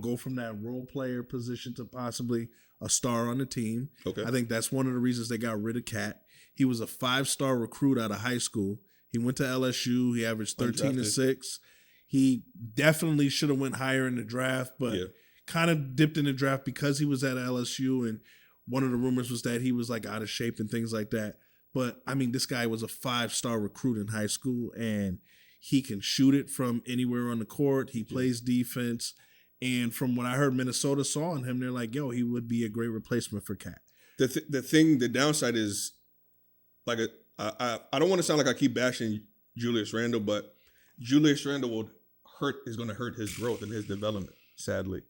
go from that role player position to possibly a star on the team. Okay. I think that's one of the reasons they got rid of Cat. He was a 5-star recruit out of high school. He went to LSU. He averaged 13 and Undrafted. 6. He definitely should have went higher in the draft, but Yeah. kind of dipped in the draft because he was at LSU. And one of the rumors was that he was like out of shape and things like that. But I mean, this guy was a 5-star recruit in high school, and he can shoot it from anywhere on the court. He plays defense. And from what I heard Minnesota saw in him, they're like, yo, he would be a great replacement for Cat. The downside is, like, I don't want to sound like I keep bashing Julius Randle, but Julius Randle is going to hurt his growth and his development, sadly,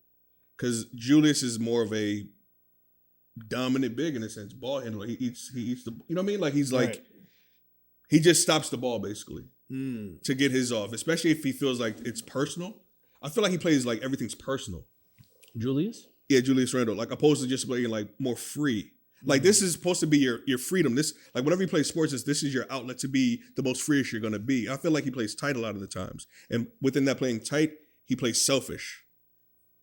because Julius is more of a dominant big in a sense, ball handler. He eats the, you know what I mean? Like he's like Right. he just stops the ball basically Mm. to get his off, especially if he feels like it's personal. I feel like he plays like everything's personal. Julius. Yeah, Julius Randle, like opposed to just playing like more free. Like this is supposed to be your freedom. This like whenever you play sports, this is your outlet to be the most freest you're gonna be. I feel like he plays tight a lot of the times, and within that playing tight, he plays selfish.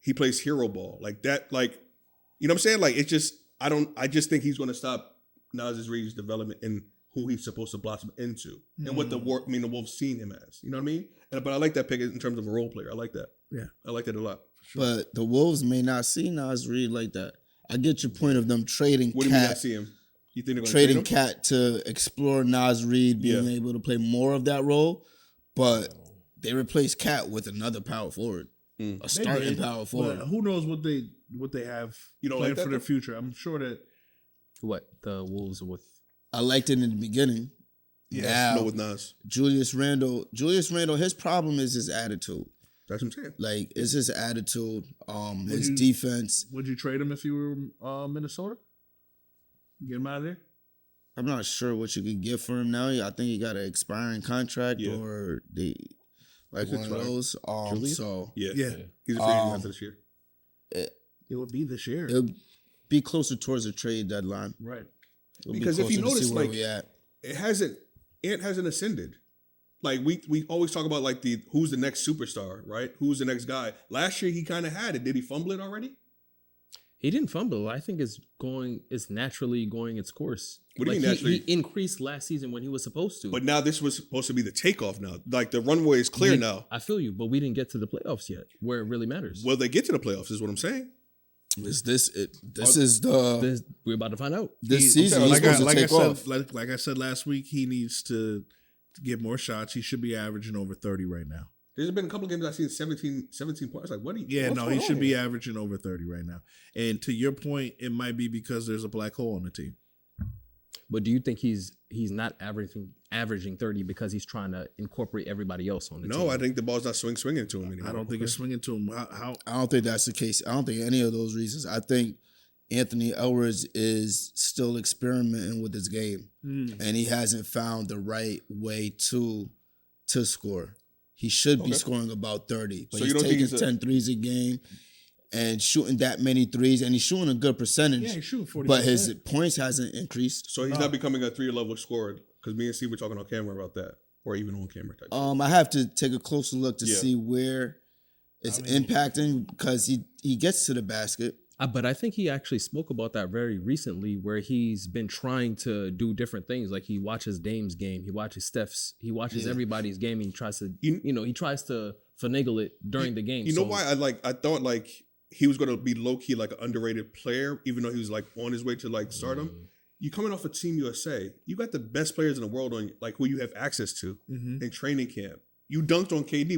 He plays hero ball like that. Like you know what I'm saying? Like it just I just think he's gonna stop Nas Reed's development and who he's supposed to blossom into, and what the Wolves seen him as. You know what I mean? But I like that pick in terms of a role player. I like that. Yeah. I like that a lot. But the Wolves may not see Nas Reed like that. I get your point of them trading What do you mean I Cat, see him? You think they're gonna trading trade him? Cat to explore Nas Reed being Yeah. able to play more of that role, but they replaced Cat with another power forward, a They starting did, power forward. But who knows what they have You don't planned like that, for their though? future. I'm sure that What the Wolves with? I liked it in the beginning. Now, No, with Nas. Julius Randle, his problem is his attitude. That's what I'm saying. Like, it's his attitude, his you- defense. Would you trade him if you were Minnesota? Get him out of there. I'm not sure what you could get for him now. I think he got an expiring contract Yeah. or one of expired. those. Julius? So Yeah. Yeah. He's a free agent after this year. It would be this year. it'll be closer towards the trade deadline. Right. It'll be Because if you closer to see notice, where like, we at. Ant hasn't ascended. Like we always talk about like who's the next superstar, right? Who's the next guy? Last year he kind of had it. Did he fumble it already? He didn't fumble. I think it's naturally going its course. What do you Like, mean naturally? He increased last season when he was supposed to. But now this was supposed to be the takeoff now. Like the runway is clear now. I feel you, but we didn't get to the playoffs yet, where it really matters. Will they get to the playoffs is what I'm saying. This is the We're about to find out. this season. He's Like I, supposed to like I take said, off. like I said last week, he needs to get more shots. He should be averaging over 30 right now. There's been a couple of games I've seen 17 points. Like what do you? Yeah, what's no, going he on should be here? averaging over 30 right now. And to your point, it might be because there's a black hole on the team. But do you think he's not averaging 30 because he's trying to incorporate everybody else on the team? No, I think the ball's not swinging to him anymore. I don't think it's swinging to him. How I don't think that's the case. I don't think any of those reasons. I think Anthony Edwards is still experimenting with his game, and he hasn't found the right way to score. He should be scoring about 30, but So you he's don't think taking he's a- 10 threes a game and shooting that many threes, and he's shooting a good percentage. Yeah, he's shooting 40%. But his points hasn't increased. So he's not becoming a 3 level scorer because me and Steve were talking on camera about that, or even on camera type. I have to take a closer look to Yeah. see where it's impacting because he gets to the basket. But I think he actually spoke about that very recently, where he's been trying to do different things. Like he watches Dame's game, he watches Steph's, he watches everybody's game, and he tries to, he tries to finagle it during the game. You know So- why I thought like he was gonna be low key like an underrated player, even though he was like on his way to like stardom. You coming off of Team USA, you got the best players in the world on like who you have access to in training camp. You dunked on KD.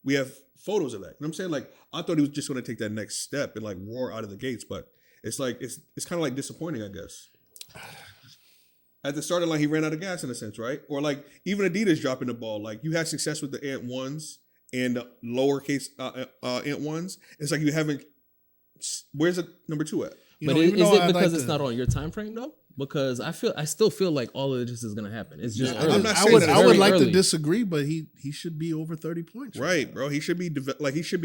We have photos of that. You know what I'm saying? Like I thought he was just gonna take that next step and like roar out of the gates, but it's like it's kind of like disappointing, I guess. At the starting line, he ran out of gas in a sense, right? Or like even Adidas dropping the ball. Like you had success with the Ant ones and the lowercase Ant ones. It's like you haven't. Where's the number 2 at? But is it because it's not on your time frame though? Because I still feel like all of this is gonna happen. It's just early. I'm not I saying would that I it's would very like to early. disagree, but he should be over 30 points. Right, bro. He should be he should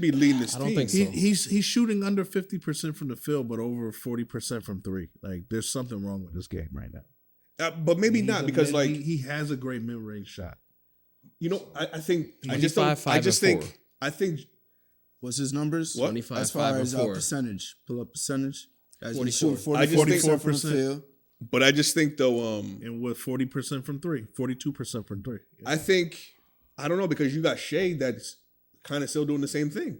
be leading this I don't team. think so. He's shooting under 50% from the field, but over 40% from three. Like there's something wrong with this game right now. But maybe He's not a because mid- like he has a great mid range shot. you know I think I 25, just don't. I 5, just and think 4. I think What's his numbers? What? 25, As far 5, as and 4. percentage, pull up percentage. Guys, 44. 40, I just think 44% from the 44%. field. but I just think though And with 40% from three, 42% from three. I think I don't know because you got Shea that's kind of still doing the same thing.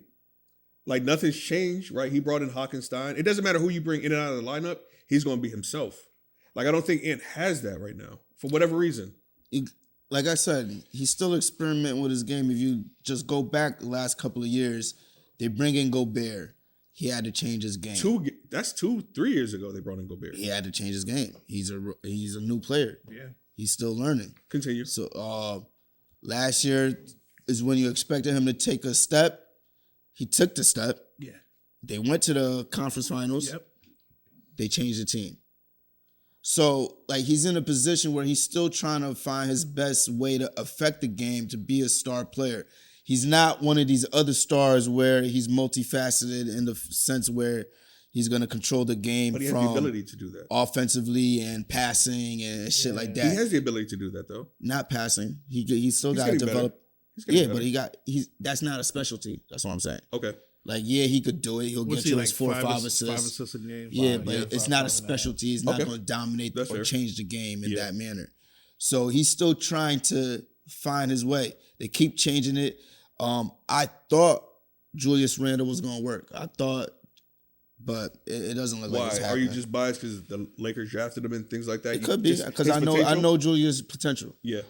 Like nothing's changed, right? He brought in Hockenstein. It doesn't matter who you bring in and out of the lineup, he's going to be himself. Like I don't think Ant has that right now for whatever reason. Like I said, he's still experimenting with his game. If you just go back the last couple of years, they bring in Gobert. He had to change his game. 3 years ago they brought in Gobert. He had to change his game. He's a new player. Yeah. He's still learning. Continue. So last year is when you expected him to take a step. He took the step. Yeah. They went to the conference finals. Yep. They changed the team. So, like, he's in a position where he's still trying to find his best way to affect the game to be a star player. He's not one of these other stars where he's multifaceted in the sense where he's going to control the game But he has the from ability to do that. offensively and passing and shit like that. He has the ability to do that though. Not passing. He still got to getting better. develop. He's getting Yeah, better. but that's not a specialty. That's what I'm saying. Okay. Like, yeah, he could do it. He'll What's get he you like his 4 or 5 5 assists. assists a game? Yeah, Five, but it's five, not a 5.5. specialty. He's not Okay. going to dominate That's or fair. change the game in Yeah. that manner. So he's still trying to find his way. They keep changing it. I thought Julius Randle was going to work. But it doesn't look like Why? it's Are happening. you just biased because the Lakers drafted him and things like that? It You could be just- because his I potential? know Julius' potential. Yeah.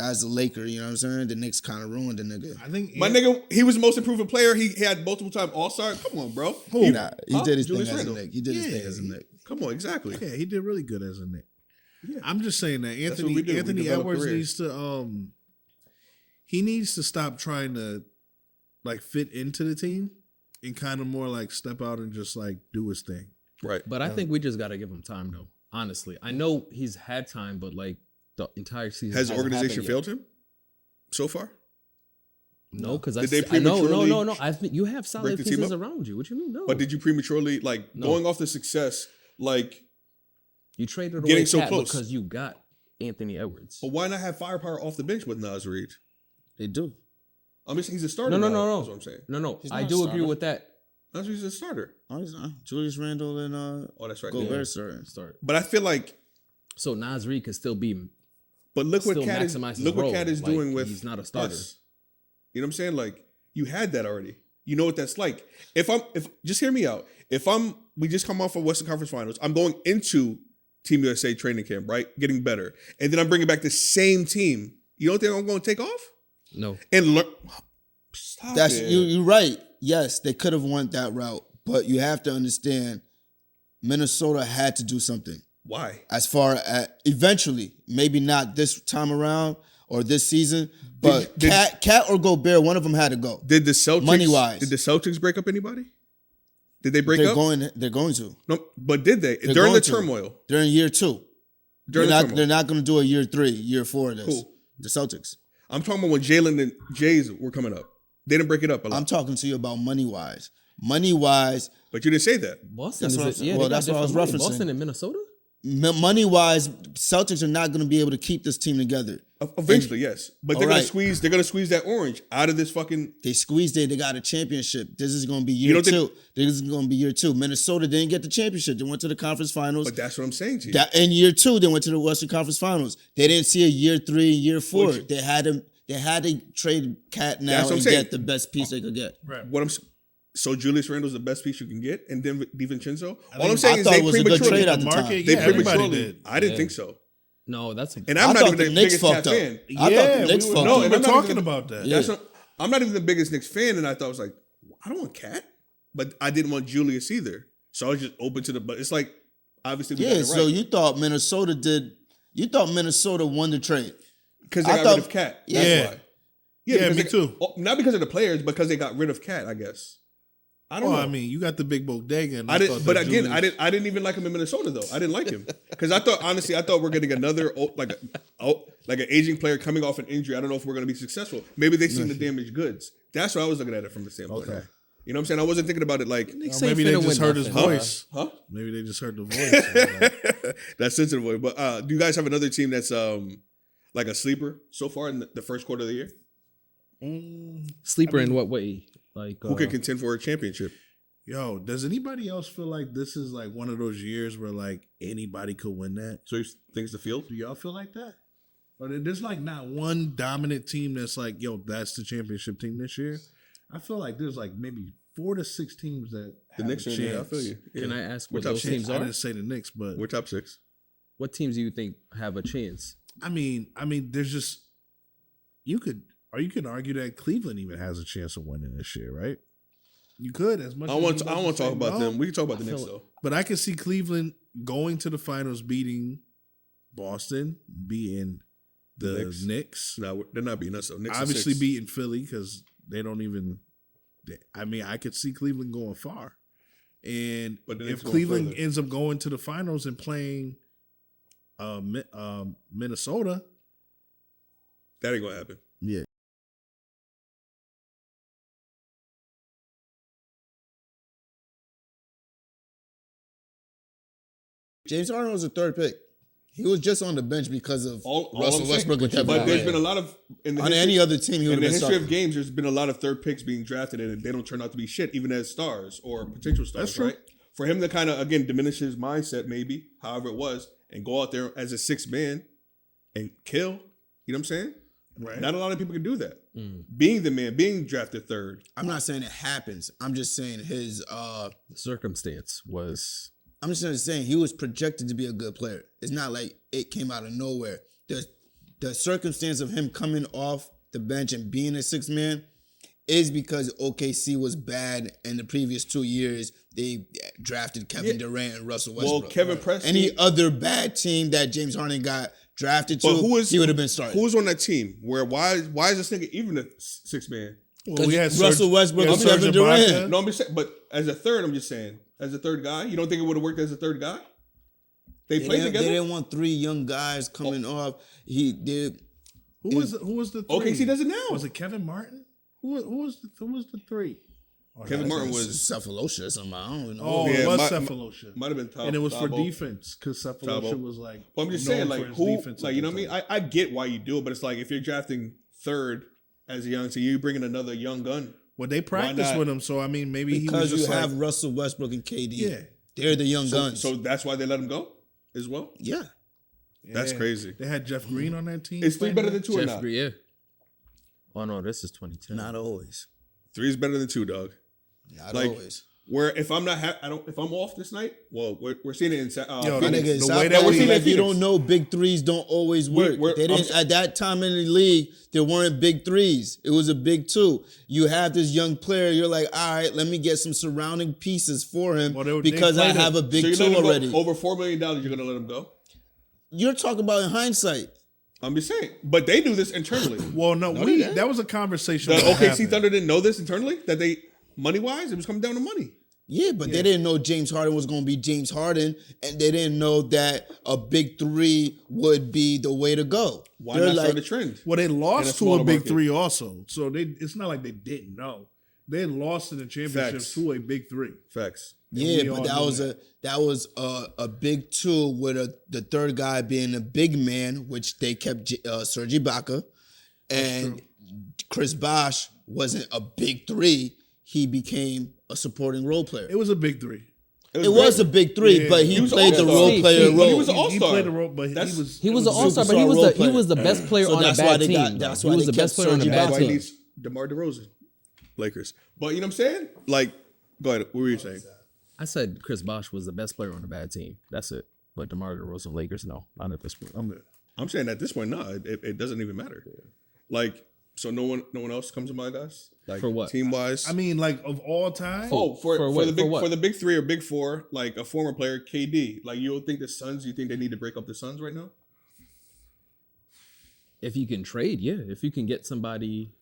As a Laker, you know what I'm saying? The Knicks kind of ruined the nigga. I think My nigga, he was the most improved player. He had multiple time All-Star. Come on, bro. He did his Julius thing as a Randle. Knick. He did his Yeah. thing as a Knick. Come on, exactly. Yeah, he did really good as a Knick. Yeah. I'm just saying that That's what we do. We Anthony develop Edwards careers. needs to stop trying to like fit into the team and kind of more like step out and just like do his thing. Right. But I think we just got to give him time, though. Honestly, I know he's had time, but like the entire season Has the hasn't organization happened yet. failed him so far? No, because Did they I know, prematurely no. I think you have solid break the team pieces up? around you. What you mean? No, But did you prematurely, like, No. going off the success, like, you traded getting away so Cat close? because you got Anthony Edwards. but why not have firepower off the bench with Nas Reed? They do. I mean, he's a starter. No. That's what I'm saying. No. He's I not a do agree starter. with that. Nas Reed's a starter. Oh, he's not. Julius Randle and Oh, that's right. Gobert Yeah. starting. Start. But I feel like, So Nas Reed could still be. but look what Still Cat is. maximize his Look what role. Cat is Like, doing with. he's not a starter. us. You know what I'm saying? Like, you had that already. You know what that's like. If just hear me out. We just come off of Western Conference Finals. I'm going into Team USA training camp, right? Getting better, and then I'm bringing back the same team. You don't think I'm going to take off No. and learn? Stop That's it. you're right. Yes, they could have went that route, but you have to understand, Minnesota had to do something. Why? As far as eventually, maybe not this time around or this season, but Did- Cat or Gobert, one of them had to go. Did the Celtics Money-wise. Did the Celtics break up anybody? Did they break They're up? They're going to No, but did they They're during the going to. turmoil? They're in year 2. During they're the not. turmoil. They're not going to do a year 3, year 4 of this. Who? The Celtics. I'm talking about when Jalen and Jays were coming up. They didn't break it up a lot. I'm talking to you about money wise. Money wise, But you didn't say that. Boston That's is what I'm it? saying. Yeah, Well, they got that's what I was different money. referencing. Boston and Minnesota. money wise, Celtics are not going to be able to keep this team together. Eventually, yes. But they're All gonna right. squeeze. They're gonna squeeze that orange out of this fucking. They squeezed it. They got a championship. This is going to be You year don't 2. think- This is going to be year 2. Minnesota didn't get the championship. They went to the conference finals. But that's what I'm saying to you. That in year 2, they went to the Western Conference Finals. They didn't see a year 3, year 4. Would you- They had to. They had to trade Cat That's now what I'm and saying. get the best piece they could get. Right. What I'm. So Julius Randle's the best piece you can get, and then DiVincenzo. All think- I'm saying I is thought they it was a good prematurely. trade at the market, time. They yeah, everybody prematurely. did. I didn't Yeah. think so. No, that's And I I'm not thought even the the Knicks biggest fucked Cat up. fan. I thought the Knicks we were, fucked no, up. we and were I'm not talking even- about that. Yeah. That's not, I'm not even the biggest Knicks fan, and I thought I was like, I don't want Cat, but I didn't want Julius either. So I was just open to the. But it's like obviously we got Yeah, it right so you thought Minnesota did. You thought Minnesota won the trade. because they I got thought- rid of Cat. Yeah. That's why. Yeah, because me they- too. Not because of the players, because they got rid of Cat. I guess. I don't Well, know. I mean, you got the big bodega. And I didn't, thought but that again, Julius- I didn't even like him in Minnesota though. I didn't like him because I thought honestly, I thought we're getting another like an aging player coming off an injury. I don't know if we're going to be successful. Maybe they seen the damaged goods. That's what I was looking at it from the standpoint. Okay. You know what I'm saying? I wasn't thinking about it like, Or Ain't maybe they finna just win heard his nothing. voice. huh? Maybe they just heard the voice. That's sensitive voice. But do you guys have another team that's like a sleeper so far in the first quarter of the year? Sleeper in what way? Like Who could contend for a championship? Yo, does anybody else feel like this is like one of those years where like anybody could win that? So you think it's the field? Do y'all feel like that? Or there's like not one dominant team that's like, yo, that's the championship team this year. I feel like there's like maybe 4 to 6 teams that The have Knicks a are in chance. there. I feel you. Yeah. Can I ask We're what top those six. teams I are? didn't say the Knicks, but We're top 6. What teams do you think have a chance? I mean, there's just you could argue that Cleveland even has a chance of winning this year, right? You could as much. I as want you to like talk say about no, them. We can talk about the I Knicks feel- though. but I can see Cleveland going to the finals, beating Boston, beating the Knicks. Knicks. No, they're not beating us though. Knicks are Obviously 6. beating Philly because they don't even. I mean, I could see Cleveland going far, and But the Knicks if going Cleveland further. ends up going to the finals and playing Minnesota, That ain't gonna happen. Yeah. James Harden was the 3rd pick. He was just on the bench because of All Russell I'm saying- Westbrook and Kevin But there's Durant. been a lot of in the On history, any other team, he would in have the been history of starting. games. There's been a lot of 3rd picks being drafted, and they don't turn out to be shit, even as stars or potential stars. That's true. Right? For him to kind of again diminish his mindset, maybe however it was, and go out there as a 6th man and kill. You know what I'm saying? right? Not a lot of people can do that. Being the man, being drafted 3rd. I'm not saying it happens. I'm just saying his. The circumstance was I'm just saying he was projected to be a good player. It's not like it came out of nowhere. The circumstance of him coming off the bench and being a 6th man, is because OKC was bad in the previous 2 years. They drafted Kevin Durant and Russell Westbrook. Well, Kevin Presti. Any other bad team that James Harden got drafted to, But he would have been starting. Who was on that team? Why is this nigga even a six man? Well, we had Russell Westbrook and Serge Kevin Ibaka. Durant. No, I'm just saying. But as a third, I'm just saying, as a third guy, you don't think it would have worked as a third guy? They played together. They didn't want 3 young guys coming off. He did. Who was the three? OKC does it now. Was it Kevin Martin? Who was the three? Oh, Kevin Martin was Cephalosha or something. I don't know. Oh, Yeah, it was might- Cephalosha. might have been Thabo. And it was for Thabo. defense because Cephalosha Thabo. was like. But I'm just known saying, for like, his who, defense like, at you know the what I mean? time. I get why you do it, but it's like if you're drafting third as a young, so you bring in another young gun. Well, they practiced not? with him, so I mean, maybe he Because was you just have like, Russell Westbrook and KD. Yeah. They're the young So, guns. so that's why they let him go as well. yeah. That's yeah. crazy. They had Jeff Green on that team. Is 3 playing better there? than 2 or Jeff not? Green, yeah. Oh no, this is 2010. Not always. 3 is better than 2, dog. Not Like, always. Where if I'm not, if I'm off this night, well, we're seeing it in Yo, My Phoenix. nigga, the way that South we- Philly, like you Phoenix. don't know, big threes don't always work. We're- They didn't I'm- at that time in the league. There weren't big threes. It was a big 2. You have this young player. You're like, all right, let me get some surrounding pieces for him Well, they because I played have a it. big So you 2 let him go already. over $4 million. You're gonna let him go? You're talking about in hindsight. I'm just saying. But they do this internally. Well, no, No, they didn't. that was a conversation. The that OKC happened. Thunder didn't know this internally that they money wise it was coming down to money. Yeah, but they didn't know James Harden was going to be James Harden, and they didn't know that a big 3 would be the way to go. Why They're not like, start a trend? Well, they In a lost to a smaller big market. 3 also, so it's not like they didn't know. They had lost in the championship Facts. to a big 3. Facts. Yeah, we all but that know was a big 2 with the third guy being a big man, which they kept Serge Ibaka, and Chris Bosh wasn't a big 3. He became a supporting role player. It was a big 3. It was a big 3, Yeah. but he He was played the all-star. role Steve, player Steve, But he role. was an He all-star. played a role, but That's- He was it an all-star, but superstar role he player. was the best player So on a that's why bad they team. got- that's he why was they the best kept player on a Serge bad Why Ibaka. he team. needs DeMar DeRozan. Lakers. But you know what I'm saying? Like, go ahead. What were you saying? I said Chris Bosh was the best player on a bad team. That's it. But DeMar DeRozan, Lakers, no, not at this point. I'm good. I'm saying at this point, no, it doesn't even matter. Like, so no one else comes to mind, guys? Like, For what? Team wise? I mean, like of all time. Oh, for what? the big For what? for the big 3 or big 4, like a former player, KD. Like you don't think the Suns? You think they need to break up the Suns right now? If you can trade, yeah. If you can get somebody,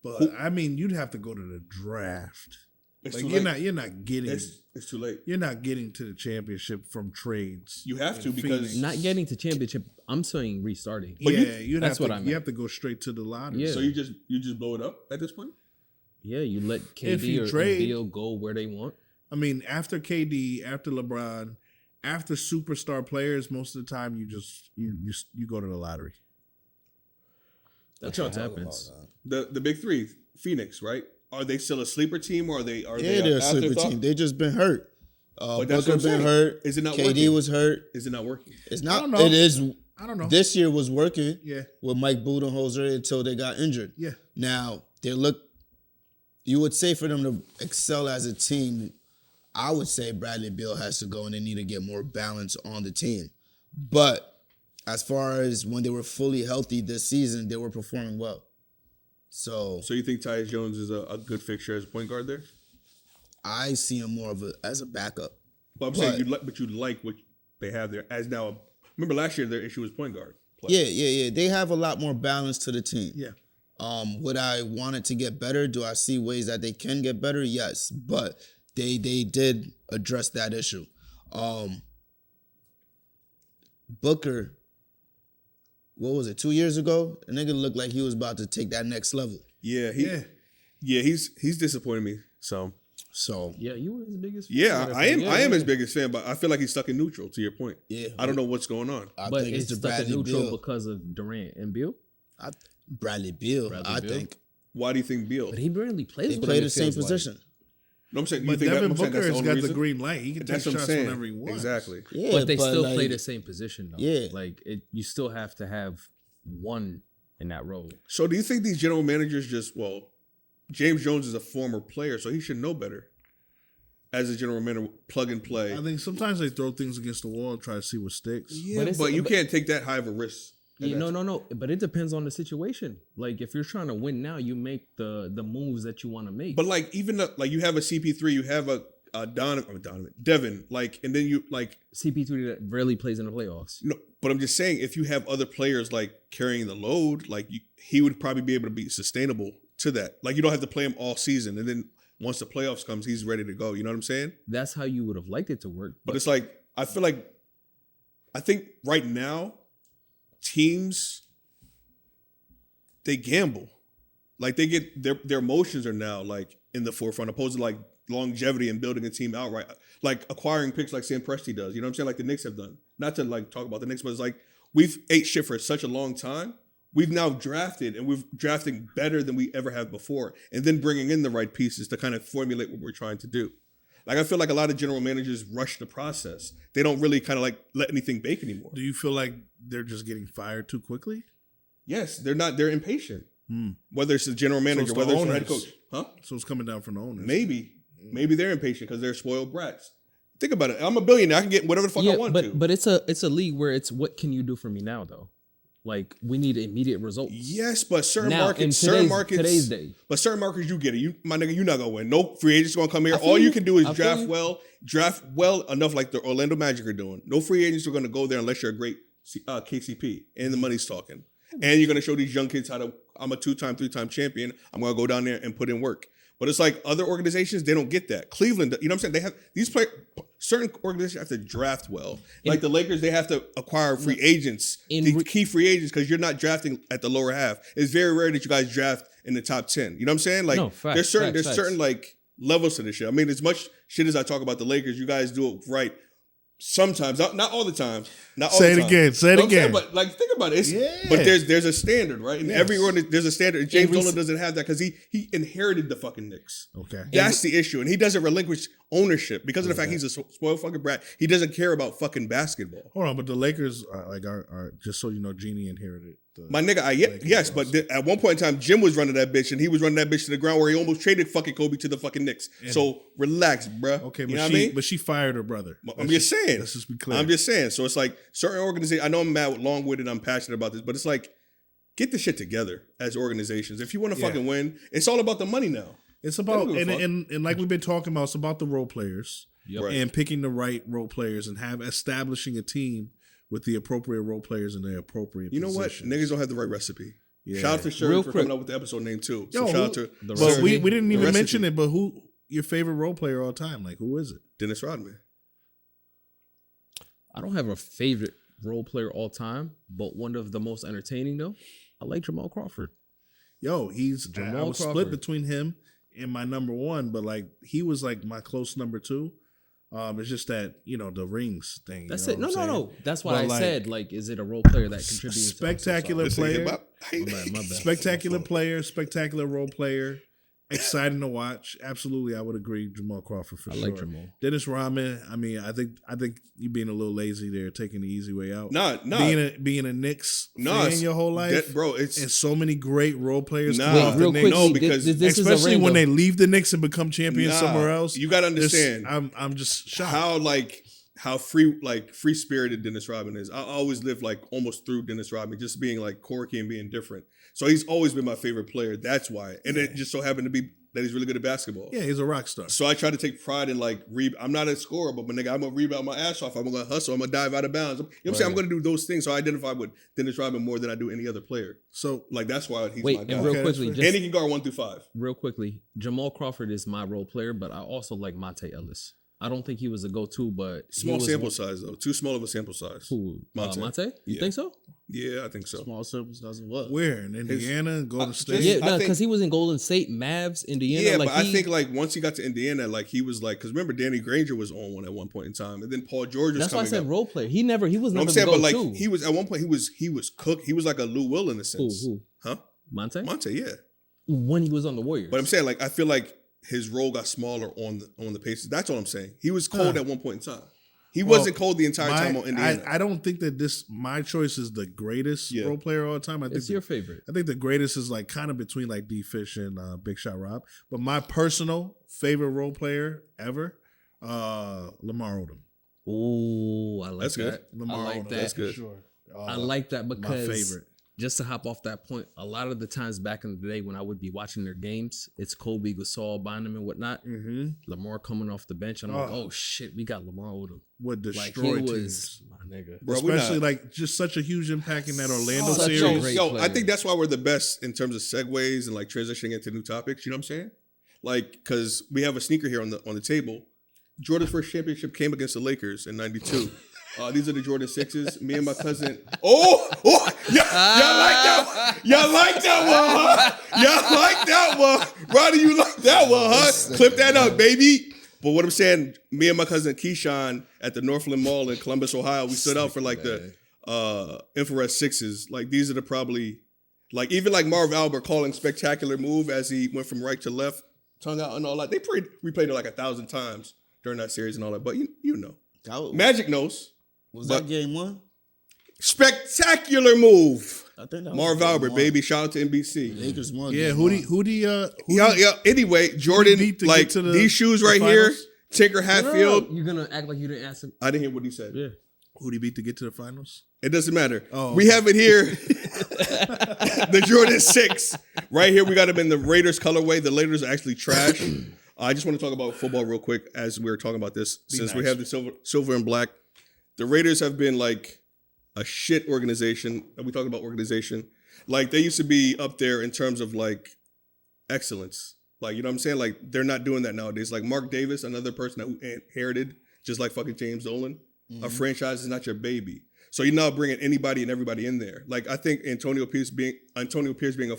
but I mean, you'd have to go to the draft. It's Like too you're late. not getting It's too late. you're not getting to the championship from trades. You have to in because Phoenix. not getting to championship, I'm saying restarting. But yeah, you'd that's have what to. I You meant. have to go straight to the lottery. Yeah. so you just blow it up at this point. Yeah, you let If KD you or trade- Beal go where they want. I mean, after KD, after LeBron, after superstar players, most of the time you just you go to the lottery. That's y'all what talking happens. The big 3, Phoenix, right? Are they still a sleeper team or are they? Are Yeah, they they're a sleeper afterthought? team. They just been hurt. But that's Booker what I'm been saying. hurt. Is it not KD working? was hurt. Is it not working? It's I not. don't know. It is. I don't know. This year was working Yeah, with Mike Budenholzer until they got injured. yeah. Now they look. You would say for them to excel as a team, I would say Bradley Beal has to go and they need to get more balance on the team. But as far as when they were fully healthy this season, they were performing well. So So you think Tyus Jones is a good fixture as a point guard there? I see him more of as a backup. But I'm saying you like what they have there as now. Remember last year their issue was point guard play. Yeah. They have a lot more balance to the team. Yeah. Would I want it to get better? Do I see ways that they can get better? Yes, but they did address that issue. Booker, what was it, 2 years ago? A nigga looked like he was about to take that next level. Yeah, Yeah. he's disappointed me. So So Yeah, you were his biggest yeah, fan. I am his biggest fan, but I feel like he's stuck in neutral. To your point, yeah, I don't know what's going on. I But think it's it's the stuck in Bradley neutral Beal. because of Durant and Beal. Bradley Beal, Bradley I Beal. think. Why do you think Beal? But he barely plays. They with play him, the it same feels like. position. No, I'm saying you But think Devin I'm saying Booker that's the has only got reason? the green light. He can take That's what I'm shots saying. whenever he wants. Exactly. Yeah, But they still like, play the same position though. Yeah. Like you still have to have one in that role. So do you think these general managers James Jones is a former player, so he should know better as a general manager, plug and play. I think sometimes they throw things against the wall and try to see what sticks. Yeah, But it's- but you but- can't take that high of a risk. Yeah, no. But it depends on the situation. Like if you're trying to win now, you make the moves that you want to make. But like even like you have a CP3, you have a Devin, like, and then you like CP3 that rarely plays in the playoffs. no. But I'm just saying, if you have other players like carrying the load, like he would probably be able to be sustainable to that. Like you don't have to play him all season, and then once the playoffs comes, he's ready to go. You know what I'm saying? That's how you would have liked it to work. But it's like I think right now teams they gamble, like they get their emotions are now like in the forefront opposed to like longevity and building a team outright, like acquiring picks like Sam Presti does. You know what I'm saying? Like the Knicks have done. Not to like talk about the Knicks, but it's like we've ate shit for such a long time. We've now drafted, and we're drafting better than we ever have before, and then bringing in the right pieces to kind of formulate what we're trying to do. Like I feel like a lot of general managers rush the process. They don't really kind of like let anything bake anymore. Do you feel like they're just getting fired too quickly? Yes, they're not. They're impatient. Whether it's the general manager, the whether it's the head owners. coach, huh? So it's coming down from the owners. Maybe they're impatient because they're spoiled brats. Think about it. I'm a billionaire. I can get whatever the fuck I want to. But it's a league where it's what can you do for me now though? Like we need immediate results. Yes, but certain Now, markets, today's day. But certain markets, you get it. You, my nigga, you're not gonna win. No free agents gonna come here. I feel All you you. can do is I feel draft well enough, like the Orlando Magic are doing. No free agents are gonna go there unless you're a great KCP and the money's talking. And you're gonna show these young kids how to. I'm a 2-time, 3-time champion. I'm gonna go down there and put in work. But it's like other organizations, they don't get that. Cleveland, you know what I'm saying? They have these players. Certain organizations have to draft well. Like the Lakers, they have to acquire free agents, key free agents, because you're not drafting at the lower half. It's very rare that you guys draft in the top 10. You know what I'm saying? Like there's certain like levels to this shit. I mean, as much shit as I talk about the Lakers, you guys do it right. Sometimes, not all the time. Not all Say the it time. again. Say it again. But like, think about it. Yeah. But there's a standard, right? And every organization, there's a standard. And James Every- Dolan doesn't have that because he inherited the fucking Knicks. Okay. That's the issue, and he doesn't relinquish ownership because of the fact he's a spoiled fucking brat. He doesn't care about fucking basketball. Hold on, but the Lakers are just so you know, Genie inherited. My nigga, yes, but at one point in time, Jim was running that bitch, and he was running that bitch to the ground where he almost traded fucking Kobe to the fucking Knicks. So relax, bruh. Okay, you but know what I mean? but she fired her brother. I'm just saying. Let's just be clear. I'm just saying. So it's like certain organizations. I know I'm mad, long-winded. I'm passionate about this, but it's like get the shit together as organizations. If you want to fucking win, it's all about the money now. It's about They don't give a and like we've been talking about, it's about the role players Yep. and picking the right role players and establishing a team with the appropriate role players in their appropriate. You know positions. what? Niggas don't have the right recipe. Yeah. Shout out to Shirley Real for quick. coming up with the episode name too. So Yo, shout out to the But we recipe. didn't The even recipe. mention it. But who your favorite role player all time? Like who is it? Dennis Rodman. I don't have a favorite role player all time, but one of the most entertaining though. I like Jamal Crawford. Yo, I Jamal was split Crawford. between him and my number one, but like he was like my close number two. It's just that the rings thing. That's you it. know what I'm saying? No. That's why But, I like, said like, is it a role player that contributes? spectacular This nigga player. about- My bad. Spectacular player, spectacular role player, exciting to watch. Absolutely, I would agree. Jamal Crawford for I sure. like Jamal. Dennis Rodman. I mean, I think you're being a little lazy there, taking the easy way out. Nah. Being a Knicks fan your whole life, bro. It's and so many great role players. Nah. come off the real Knicks. quickly, No, because this is a especially when random- they leave the Knicks and become champions Nah, somewhere else. you gotta This- understand I'm just shocked. how free spirited Dennis Rodman is. I always lived like almost through Dennis Rodman, just being like quirky and being different. So he's always been my favorite player. That's why. And it just so happened to be that he's really good at basketball. Yeah, he's a rock star. So I try to take pride in like I'm not a scorer, but my nigga, I'm gonna rebound my ass off. I'm gonna hustle. I'm gonna dive out of bounds. You know what I'm saying? I'm gonna do those things. So I identify with Dennis Rodman more than I do any other player. So Like that's why he's Wait, my and guy. real Okay, quickly, that's And he can guard 1 through 5. real quickly, Jamal Crawford is my role player, but I also like Monte Ellis. I don't think he was a go-to, but he Small was sample size though. Too small of a sample size. Who? Monte. Monte? You Yeah. think so? Yeah, I think so. Small circles doesn't work. where in Indiana, Golden State? just- Yeah, I no, think- because he was in Golden State, Mavs, Indiana. Yeah, like but I think like once he got to Indiana, like he was like, because remember Danny Granger was on one at one point in time, and then Paul George was that's why I coming said up. role player. He was No, never I'm the saying, but go-to. like he was at one point he was cooked. He was like a Lou Will in a sense. Who? Huh? Monte? Monte, yeah. When he was on the Warriors. But I'm saying like I feel like his role got smaller on the Pacers. That's all I'm saying. He was cold Huh. at one point in time. He Well, wasn't cold the entire time on Indiana. I don't think that my choice is the greatest Yeah. role player all the time. I think it's your favorite. I think the greatest is like kind of between like D Fish and Big Shot Rob. But my personal favorite role player ever, Lamar Odom. Oh, I like That's good. that. Lamar I like Odom. that. That's good. For sure. I like that My because favorite. just to hop off that point, a lot of the times back in the day when I would be watching their games, it's Kobe, Gasol, Bynum, and whatnot. Mm-hmm. Lamar coming off the bench, and I'm like, oh shit, we got Lamar Odom. Would Like destroy he teams. was my nigga. Bro, we're Especially not- like just such a huge impact in that Orlando Such a series. great Yo, player. I think that's why we're the best in terms of segues and like transitioning into new topics. You know what I'm saying? Like, because we have a sneaker here on the table. Jordan's first championship came against the Lakers in '92. These are the Jordan 6s. Me and my cousin. Oh, y'all like that one? Y'all like that one, huh? Y'all like that one? Roddy, you like that one, huh? Clip that up, baby. But what I'm saying, me and my cousin Keyshawn at the Northland Mall in Columbus, Ohio, we stood out for like the infrared 6s. Like these are the probably, like even like Marv Albert calling spectacular move as he went from right to left, tongue out and all that. They replayed it like 1,000 times during that series and all that. But you know, Magic knows. Was But- that game one? Spectacular move. I think that was Marv game Albert, one. baby. Shout out to NBC. Lakers won. Yeah, game who one. Yeah. Anyway, Jordan, beat to like get to the- these shoes the right here, finals? Tinker Hatfield. You're gonna act like you didn't ask him. I didn't hear what he said. Yeah. who he beat to get to the finals? It doesn't matter. Oh, We have it here. The Jordan 6. Right here, we got them in the Raiders colorway. The Raiders are actually trash. I just want to talk about football real quick as we're talking about this. Since we nice. have the silver and black. The Raiders have been like a shit organization. We talk about organization. Like they used to be up there in terms of like excellence. Like, you know what I'm saying? Like they're not doing that nowadays. Like Mark Davis, another person who inherited, just like fucking James Dolan. A franchise is not your baby. So you're not bringing anybody and everybody in there. Like I think Antonio Pierce being a